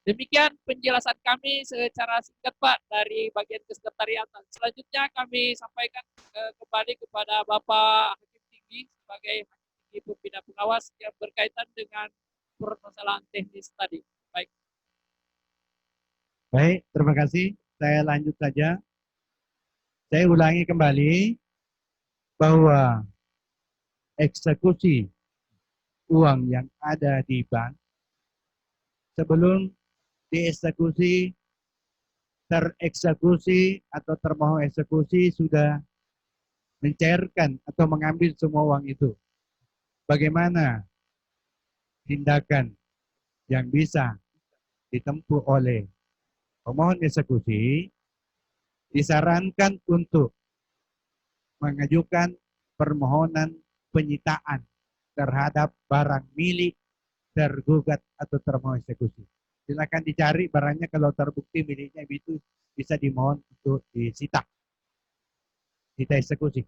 Demikian penjelasan kami secara singkat, Pak, dari bagian kesekretariatan. Selanjutnya kami sampaikan kembali kepada Bapak Hakim Tinggi sebagai Hakim Tinggi Pembina Pengawas yang berkaitan dengan permasalahan teknis tadi. Baik. Baik, terima kasih. Saya lanjut saja. Saya ulangi kembali bahwa eksekusi uang yang ada di bank sebelum dieksekusi, tereksekusi atau termohon eksekusi sudah mencairkan atau mengambil semua uang itu. Bagaimana tindakan yang bisa ditempuh oleh pemohon eksekusi? Disarankan untuk mengajukan permohonan penyitaan terhadap barang milik tergugat atau termohon eksekusi. Silakan dicari barangnya, kalau terbukti miliknya itu bisa dimohon untuk disita, kita eksekusi.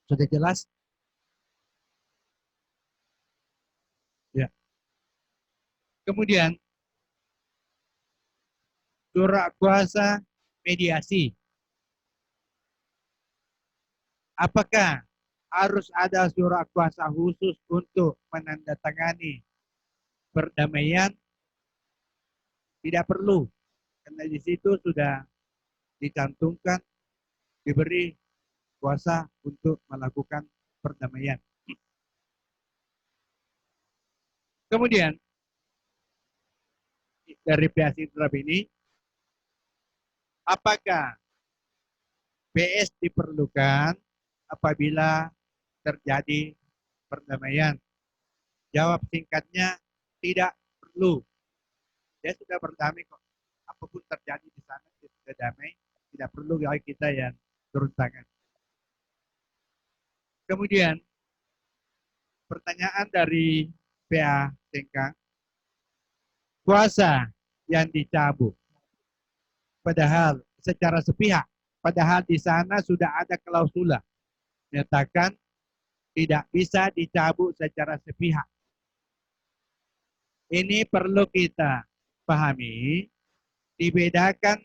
Sudah jelas? Kemudian surat kuasa mediasi. Apakah harus ada surat kuasa khusus untuk menandatangani perdamaian? Tidak perlu, karena di situ sudah dicantumkan diberi kuasa untuk melakukan perdamaian. Kemudian dari pihak Sidrap ini, apakah PS diperlukan apabila terjadi perdamaian? Jawab singkatnya, tidak perlu. Dia sudah berdamai kok. Apapun terjadi di sana, dia sudah damai. Tidak perlu kita yang turun tangan. Kemudian, pertanyaan dari PA Sengkang, kuasa yang dicabut, padahal secara sepihak, padahal di sana sudah ada klausula menyatakan tidak bisa dicabut secara sepihak. Ini perlu kita pahami, dibedakan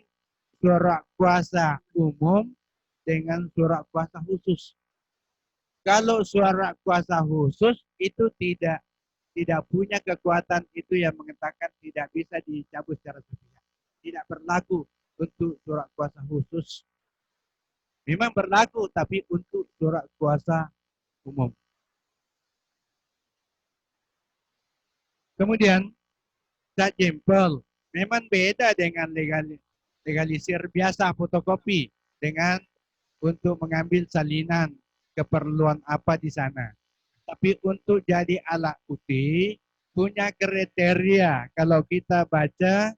surat kuasa umum dengan surat kuasa khusus. Kalau surat kuasa khusus itu tidak punya kekuatan itu yang mengatakan tidak bisa dicabut secara sepihak. Tidak berlaku untuk surat kuasa khusus. Memang berlaku tapi untuk surat kuasa umum. Kemudian cat jempol memang beda dengan legalisir biasa fotokopi dengan untuk mengambil salinan keperluan apa di sana. Tapi untuk jadi alat bukti punya kriteria. Kalau kita baca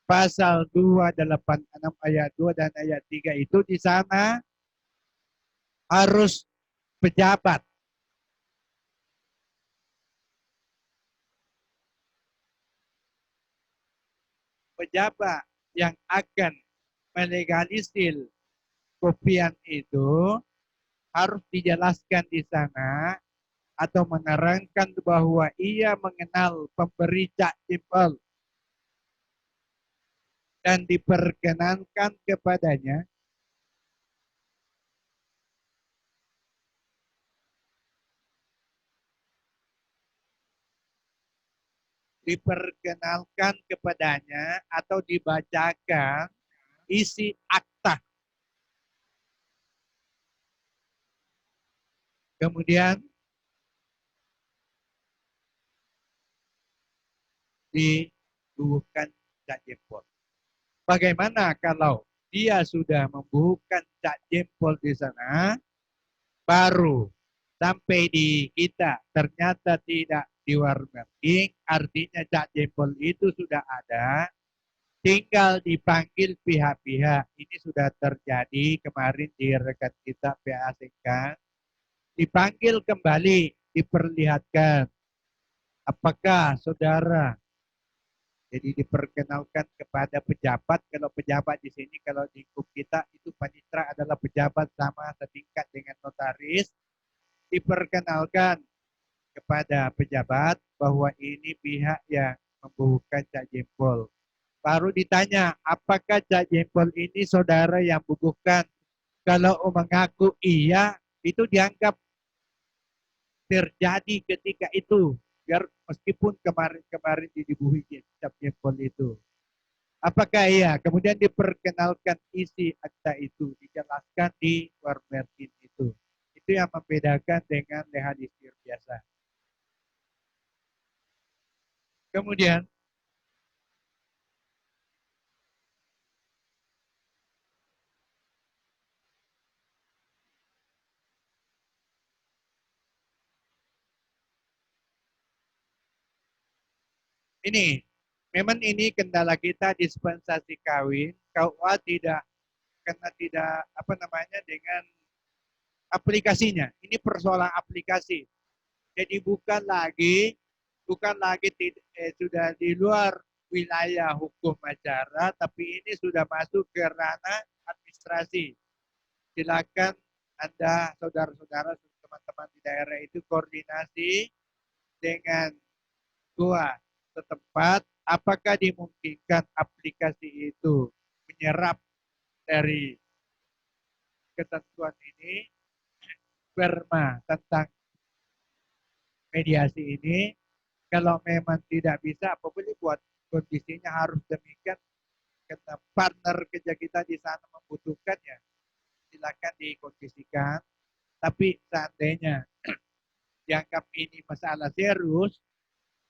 pasal 286 ayat 2 dan ayat 3 itu di sana harus pejabat. Pejabat yang akan melegalisir kopian itu harus dijelaskan di sana atau menerangkan bahwa ia mengenal pemberi cat jempol dan diperkenankan kepadanya atau dibacakan isi akta. Kemudian dibubuhkan cat jempol. Bagaimana kalau dia sudah membubuhkan cat jempol di sana, baru sampai di kita ternyata tidak di warmarking, artinya cat jempol itu sudah ada, tinggal dipanggil pihak-pihak. Ini sudah terjadi kemarin di rekan kita PASK, dipanggil kembali, diperlihatkan apakah saudara. Jadi diperkenalkan kepada pejabat. Kalau pejabat di sini, kalau di hukum kita itu panitra adalah pejabat sama setingkat dengan notaris. Diperkenalkan kepada pejabat bahwa ini pihak yang membubuhkan cat jempol. Baru ditanya, apakah cat jempol ini saudara yang bubuhkan? Kalau mengaku iya, itu dianggap terjadi ketika itu. Biar meskipun kemarin dibubuhi cat jempol itu. Apakah iya? Kemudian diperkenalkan isi akta itu, dijelaskan di warmarking itu. Itu yang membedakan dengan legalisir biasa. Kemudian ini, memang ini kendala kita dispensasi kawin. KUA tidak dengan aplikasinya. Ini persoalan aplikasi. Jadi bukan lagi sudah di luar wilayah hukum acara, tapi ini sudah masuk ke ranah administrasi. Silakan Anda, saudara-saudara, teman-teman di daerah itu koordinasi dengan gua setempat, apakah dimungkinkan aplikasi itu menyerap dari ketentuan ini, perma tentang mediasi ini. Kalau memang tidak bisa, apa boleh buat, kondisinya harus demikian, karena partner kerja kita di sana membutuhkannya, silakan dikondisikan. Tapi seandainya dianggap ini masalah serius,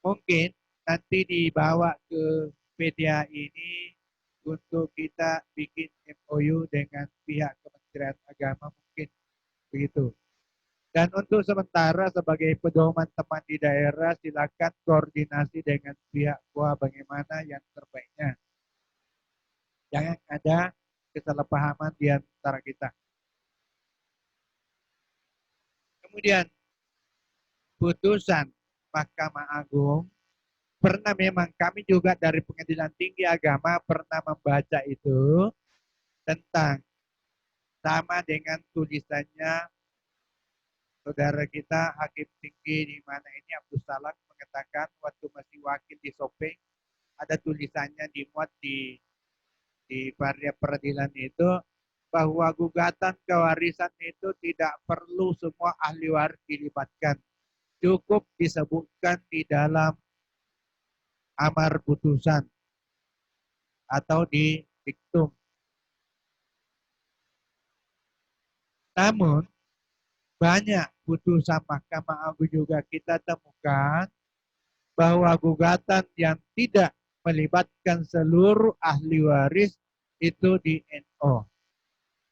mungkin nanti dibawa ke PDA ini untuk kita bikin MOU dengan pihak Kementerian Agama, mungkin begitu. Dan untuk sementara sebagai pedoman teman di daerah, silakan koordinasi dengan pihak KUA bagaimana yang terbaiknya. Jangan ada kesalahpahaman di antara kita. Kemudian putusan Mahkamah Agung, pernah memang kami juga dari Pengadilan Tinggi Agama pernah membaca itu, tentang sama dengan tulisannya saudara kita Hakim Tinggi di mana ini Abdul Salam mengatakan waktu masih wakil di Sopeng, ada tulisannya dimuat di peradilan itu, bahwa gugatan kewarisan itu tidak perlu semua ahli waris dilibatkan. Cukup disebutkan di dalam amar putusan atau di diktum. Namun banyak putusan Mahkamah Agung juga kita temukan bahwa gugatan yang tidak melibatkan seluruh ahli waris itu di NO.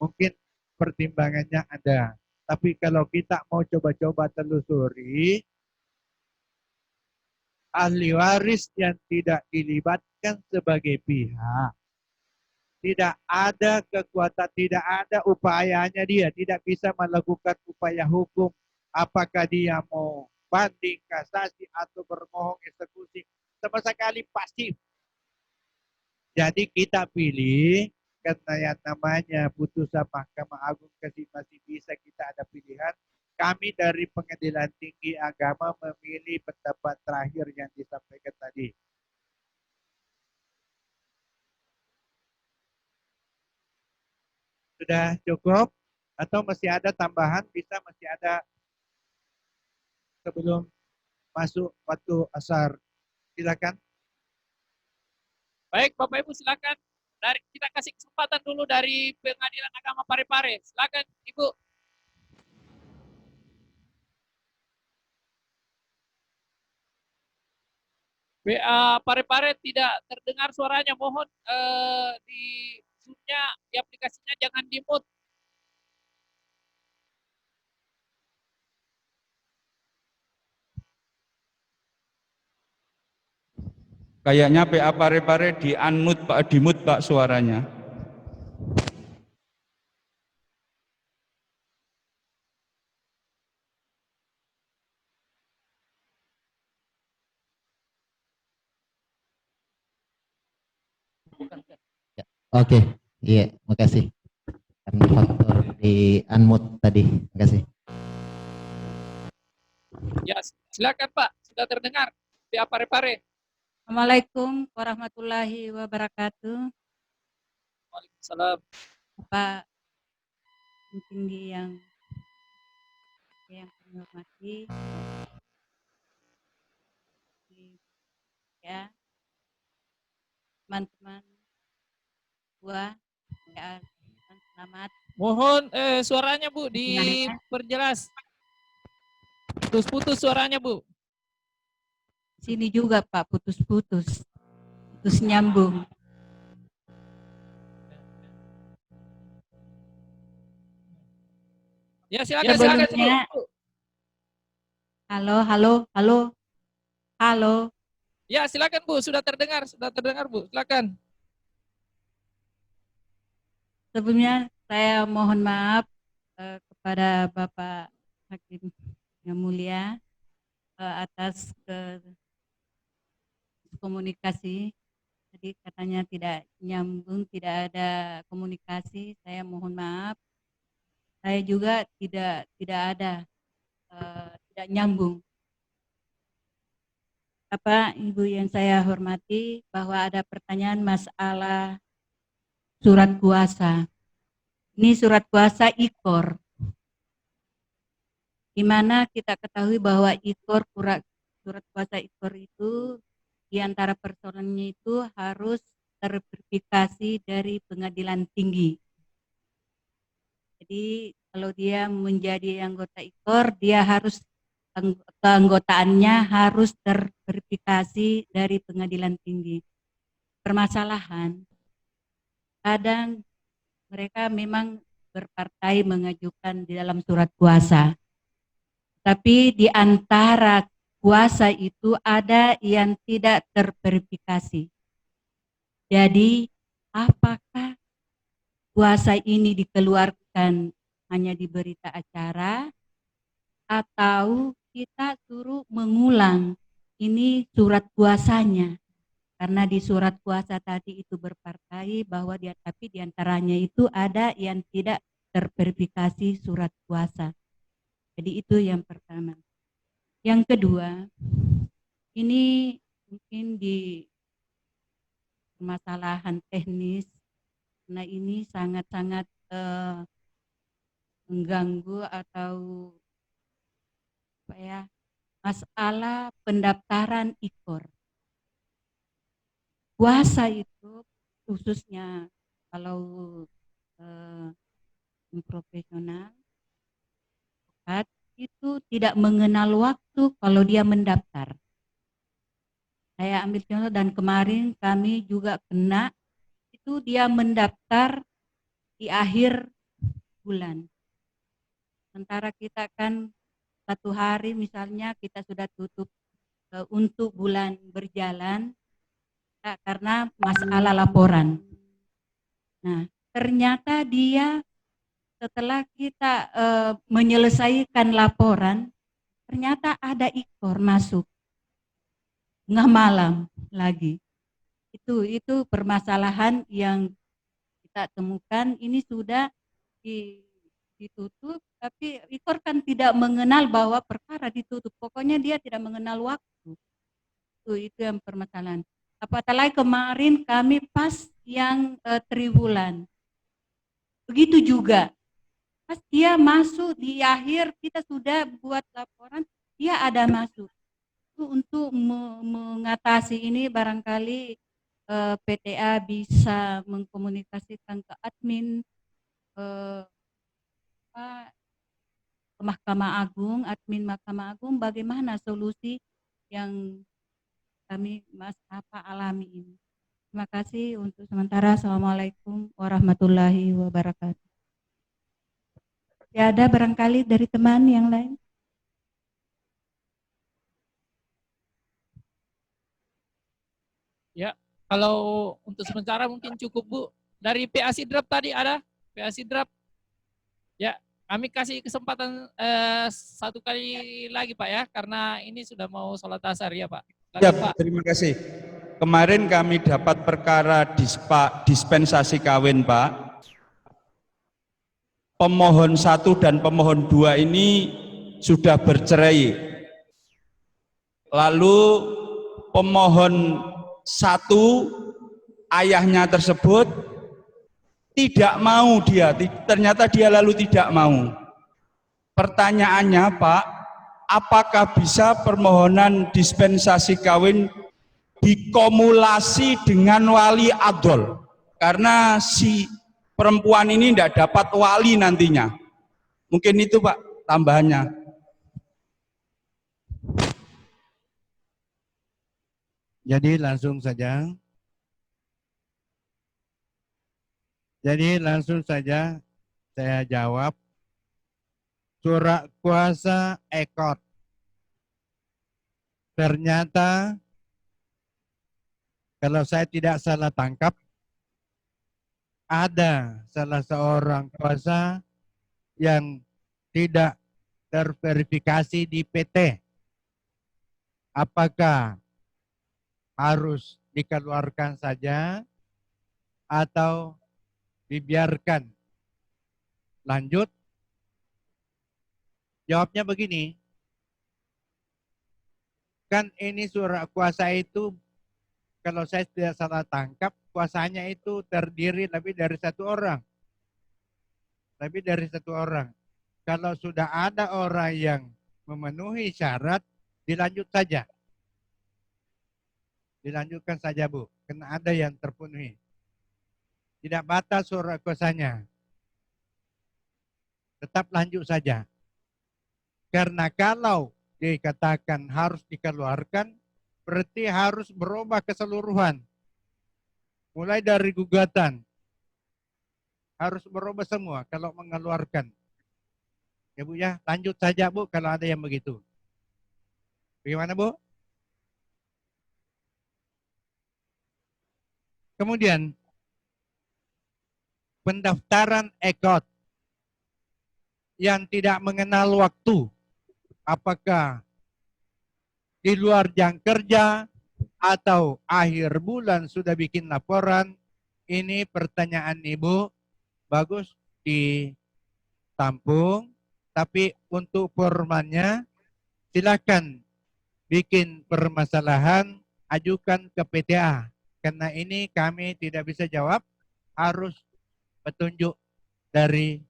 Mungkin pertimbangannya ada. Tapi kalau kita mau coba-coba telusuri, ahli waris yang tidak dilibatkan sebagai pihak, tidak ada kekuatan, tidak ada upayanya, dia tidak bisa melakukan upaya hukum. Apakah dia mau banding, kasasi, atau bermohon eksekusi, sama sekali pasif. Jadi kita pilih, karena yang namanya putusan Mahkamah Agung masih bisa kita ada pilihan. Kami dari Pengadilan Tinggi Agama memilih pendapat terakhir yang disampaikan tadi. Sudah cukup? Atau masih ada tambahan? Bisa masih ada sebelum masuk waktu asar. Silakan. Baik, Bapak Ibu silakan. Kita kasih kesempatan dulu dari Pengadilan Agama Parepare. Silakan, Ibu. BA Parepare tidak terdengar suaranya. Mohon di Zoom-nya, di aplikasinya jangan di-mute. Kayaknya PA Parepare di unmute Pak, di mute Pak suaranya. Oke, iya, makasih. Karena faktor di unmute tadi, makasih. Ya, silakan Pak. Sudah terdengar. BA Parepare. Assalamualaikum warahmatullahi wabarakatuh. Waalaikumsalam. Bapak tinggi yang kami hormati, ya, teman-teman gua, ya, selamat. Mohon suaranya Bu diperjelas. Putus-putus suaranya Bu. Sini juga Pak, putus-putus, putus nyambung. Ya silakan, silakan Bu. Halo. Ya silakan Bu, sudah terdengar Bu, silakan. Sebelumnya saya mohon maaf kepada Bapak Hakim yang mulia atas komunikasi. Jadi katanya tidak nyambung, tidak ada komunikasi. Saya mohon maaf. Saya juga tidak ada tidak nyambung. Ibu yang saya hormati, bahwa ada pertanyaan masalah surat kuasa. Ini surat kuasa IKOR, di mana kita ketahui bahwa surat kuasa IKOR itu di antara persoalannya itu harus terverifikasi dari pengadilan tinggi. Jadi kalau dia menjadi anggota IKOR, dia harus keanggotaannya harus terverifikasi dari pengadilan tinggi. Permasalahan, kadang mereka memang berpartai mengajukan di dalam surat kuasa, tapi di antara kuasa itu ada yang tidak terverifikasi. Jadi apakah kuasa ini dikeluarkan hanya di berita acara atau kita suruh mengulang ini surat kuasanya, karena di surat kuasa tadi itu berpartai bahwa tapi diantaranya itu ada yang tidak terverifikasi surat kuasa. Jadi itu yang pertama. Yang kedua, ini mungkin di permasalahan teknis, karena ini sangat-sangat mengganggu atau masalah pendaftaran IKOR. Kuasa itu khususnya kalau profesional itu tidak mengenal waktu kalau dia mendaftar. Saya ambil contoh, dan kemarin kami juga kena, itu dia mendaftar di akhir bulan. Sementara kita kan 1 hari misalnya kita sudah tutup untuk bulan berjalan karena masalah laporan. Nah, ternyata dia setelah kita menyelesaikan laporan, ternyata ada IKOR masuk tengah malam lagi. Itu permasalahan yang kita temukan. Ini sudah ditutup, tapi IKOR kan tidak mengenal bahwa perkara ditutup. Pokoknya dia tidak mengenal waktu. Itu yang permasalahan. Apalagi kemarin kami pas yang triwulan. Begitu juga. Pas dia masuk di akhir, kita sudah buat laporan, dia ada masuk. Itu untuk mengatasi ini barangkali PTA bisa mengkomunikasikan ke admin ke Mahkamah Agung, admin Mahkamah Agung, bagaimana solusi yang kami alami ini. Terima kasih untuk sementara. Assalamualaikum warahmatullahi wabarakatuh. Ya, ada barangkali dari teman yang lain? Ya, kalau untuk sementara mungkin cukup Bu. Dari PA Sidrap tadi ada? PA Sidrap? Ya, kami kasih kesempatan 1 kali lagi Pak ya, karena ini sudah mau sholat asar ya Pak. Ya, terima kasih. Kemarin kami dapat perkara dispensasi kawin Pak. Pemohon 1 dan pemohon 2 ini sudah bercerai. Lalu pemohon 1 ayahnya tersebut tidak mau, ternyata dia lalu tidak mau. Pertanyaannya Pak, apakah bisa permohonan dispensasi kawin dikumulasi dengan wali adol? Karena si perempuan ini tidak dapat wali nantinya. Mungkin itu Pak tambahannya. Jadi langsung saja. Saya jawab. Surat kuasa IKOR. Ternyata kalau saya tidak salah tangkap, ada salah seorang kuasa yang tidak terverifikasi di PT. Apakah harus dikeluarkan saja atau dibiarkan lanjut? Jawabnya begini, kan ini surat kuasa itu kalau saya tidak salah tangkap, kuasanya itu terdiri lebih dari satu orang. Lebih dari satu orang. Kalau sudah ada orang yang memenuhi syarat, dilanjut saja. Dilanjutkan saja, Bu. Karena ada yang terpenuhi. Tidak batas surat kuasanya. Tetap lanjut saja. Karena kalau dikatakan harus dikeluarkan, berarti harus berubah keseluruhan. Mulai dari gugatan. Harus berubah semua kalau mengeluarkan. Ya Bu ya, lanjut saja Bu kalau ada yang begitu. Bagaimana Bu? Kemudian pendaftaran ekot yang tidak mengenal waktu, apakah di luar jam kerja atau akhir bulan sudah bikin laporan, ini pertanyaan Ibu bagus ditampung, tapi untuk formalnya silakan bikin permasalahan, ajukan ke PTA. Karena ini kami tidak bisa jawab, harus petunjuk dari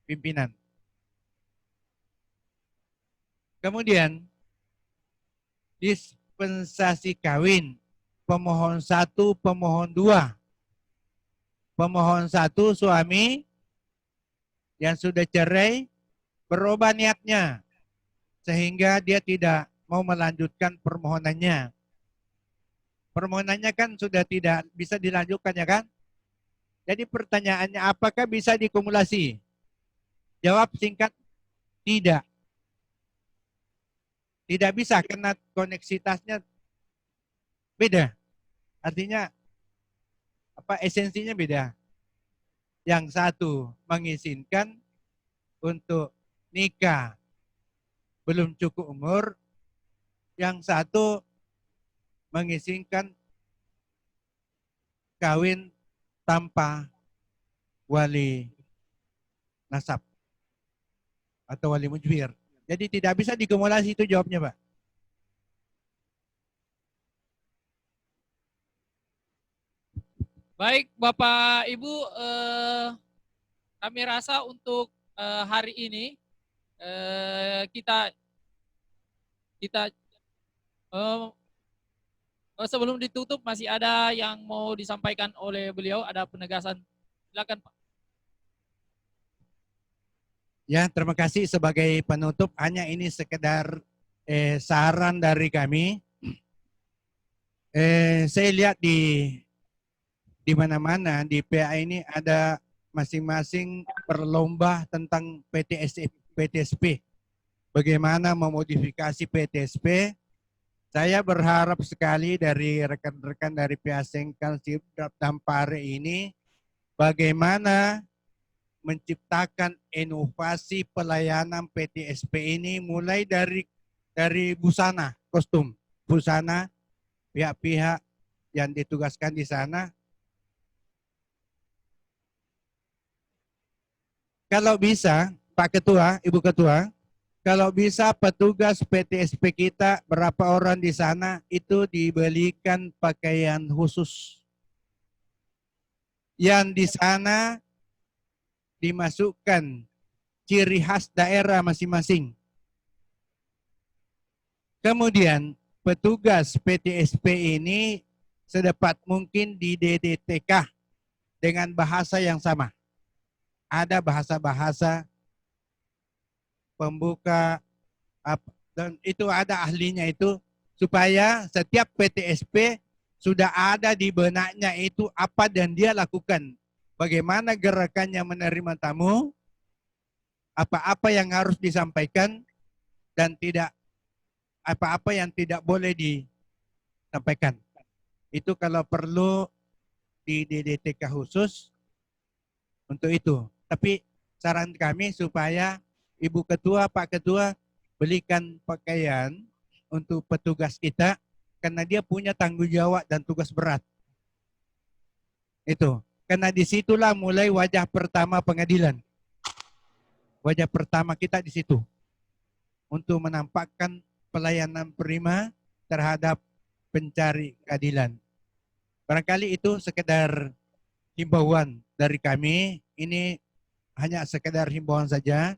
pimpinan. Kemudian, dispensasi kawin, pemohon 1, pemohon 2. Pemohon 1 suami yang sudah cerai, berubah niatnya, sehingga dia tidak mau melanjutkan permohonannya. Permohonannya kan sudah tidak bisa dilanjutkan ya kan? Jadi pertanyaannya apakah bisa dikumulasi? Jawab singkat, tidak. Tidak bisa karena koneksitasnya beda. Artinya esensinya beda. Yang satu mengizinkan untuk nikah belum cukup umur, yang satu mengizinkan kawin tanpa wali nasab atau wali mujbir. Jadi tidak bisa dikumulasi, itu jawabnya Pak. Baik Bapak Ibu, kami rasa untuk hari ini kita sebelum ditutup masih ada yang mau disampaikan oleh beliau, ada penegasan. Silakan Pak. Ya, terima kasih sebagai penutup. Hanya ini sekedar saran dari kami. Saya lihat di mana-mana di PA ini ada masing-masing berlomba tentang PTSP. Bagaimana memodifikasi PTSP. Saya berharap sekali dari rekan-rekan dari PA Sengkal, Sidrap, dan Pare ini bagaimana menciptakan inovasi pelayanan PTSP ini mulai dari busana, kostum, busana, pihak-pihak yang ditugaskan di sana. Kalau bisa, Pak Ketua, Ibu Ketua, kalau bisa petugas PTSP kita berapa orang di sana itu dibelikan pakaian khusus. Yang di sana dimasukkan ciri khas daerah masing-masing. Kemudian petugas PTSP ini sedapat mungkin di DDTK dengan bahasa yang sama. Ada bahasa-bahasa pembuka, dan itu ada ahlinya itu, supaya setiap PTSP sudah ada di benaknya itu apa dan dia lakukan. Bagaimana gerakannya menerima tamu, apa-apa yang harus disampaikan, dan tidak apa-apa yang tidak boleh disampaikan. Itu kalau perlu di DDTK khusus untuk itu. Tapi saran kami supaya Ibu Ketua, Pak Ketua belikan pakaian untuk petugas kita karena dia punya tanggung jawab dan tugas berat. Itu. Karena disitulah mulai wajah pertama pengadilan. Wajah pertama kita di situ. Untuk menampakkan pelayanan prima terhadap pencari keadilan. Barangkali itu sekedar himbauan dari kami, ini hanya sekedar himbauan saja.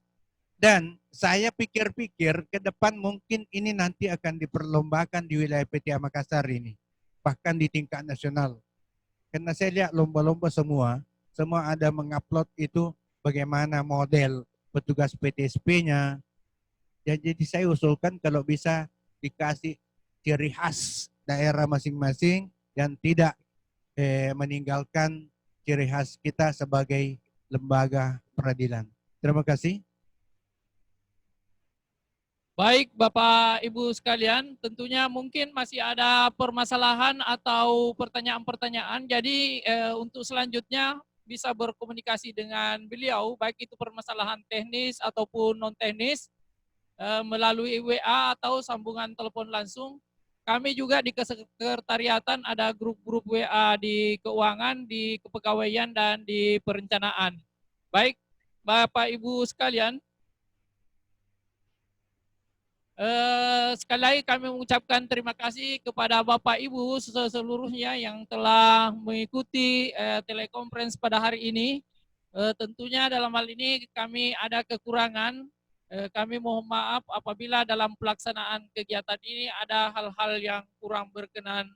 Dan saya pikir-pikir ke depan mungkin ini nanti akan diperlombakan di wilayah PTA Makassar ini, bahkan di tingkat nasional. Karena saya lihat lomba-lomba semua ada mengupload itu bagaimana model petugas PTSP-nya. Ya, jadi saya usulkan kalau bisa dikasih ciri khas daerah masing-masing dan tidak meninggalkan ciri khas kita sebagai lembaga peradilan. Terima kasih. Baik Bapak Ibu sekalian, tentunya mungkin masih ada permasalahan atau pertanyaan-pertanyaan. Jadi untuk selanjutnya bisa berkomunikasi dengan beliau, baik itu permasalahan teknis ataupun non teknis melalui WA atau sambungan telepon langsung. Kami juga di kesekretariatan ada grup-grup WA di keuangan, di kepegawaian, dan di perencanaan. Baik, Bapak Ibu sekalian, sekali lagi kami mengucapkan terima kasih kepada Bapak Ibu seluruhnya yang telah mengikuti telekonferensi pada hari ini. Tentunya dalam hal ini kami ada kekurangan. Kami mohon maaf apabila dalam pelaksanaan kegiatan ini ada hal-hal yang kurang berkenan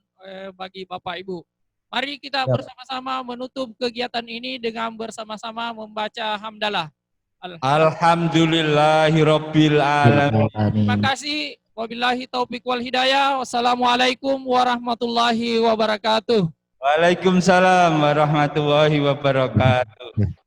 bagi Bapak Ibu. Mari kita bersama-sama menutup kegiatan ini dengan bersama-sama membaca hamdalah. Alhamdulillahirabbil alamin. Terima kasih. Wabillahi taufiq wal hidayah. Wassalamualaikum warahmatullahi wabarakatuh. Waalaikumsalam warahmatullahi wabarakatuh.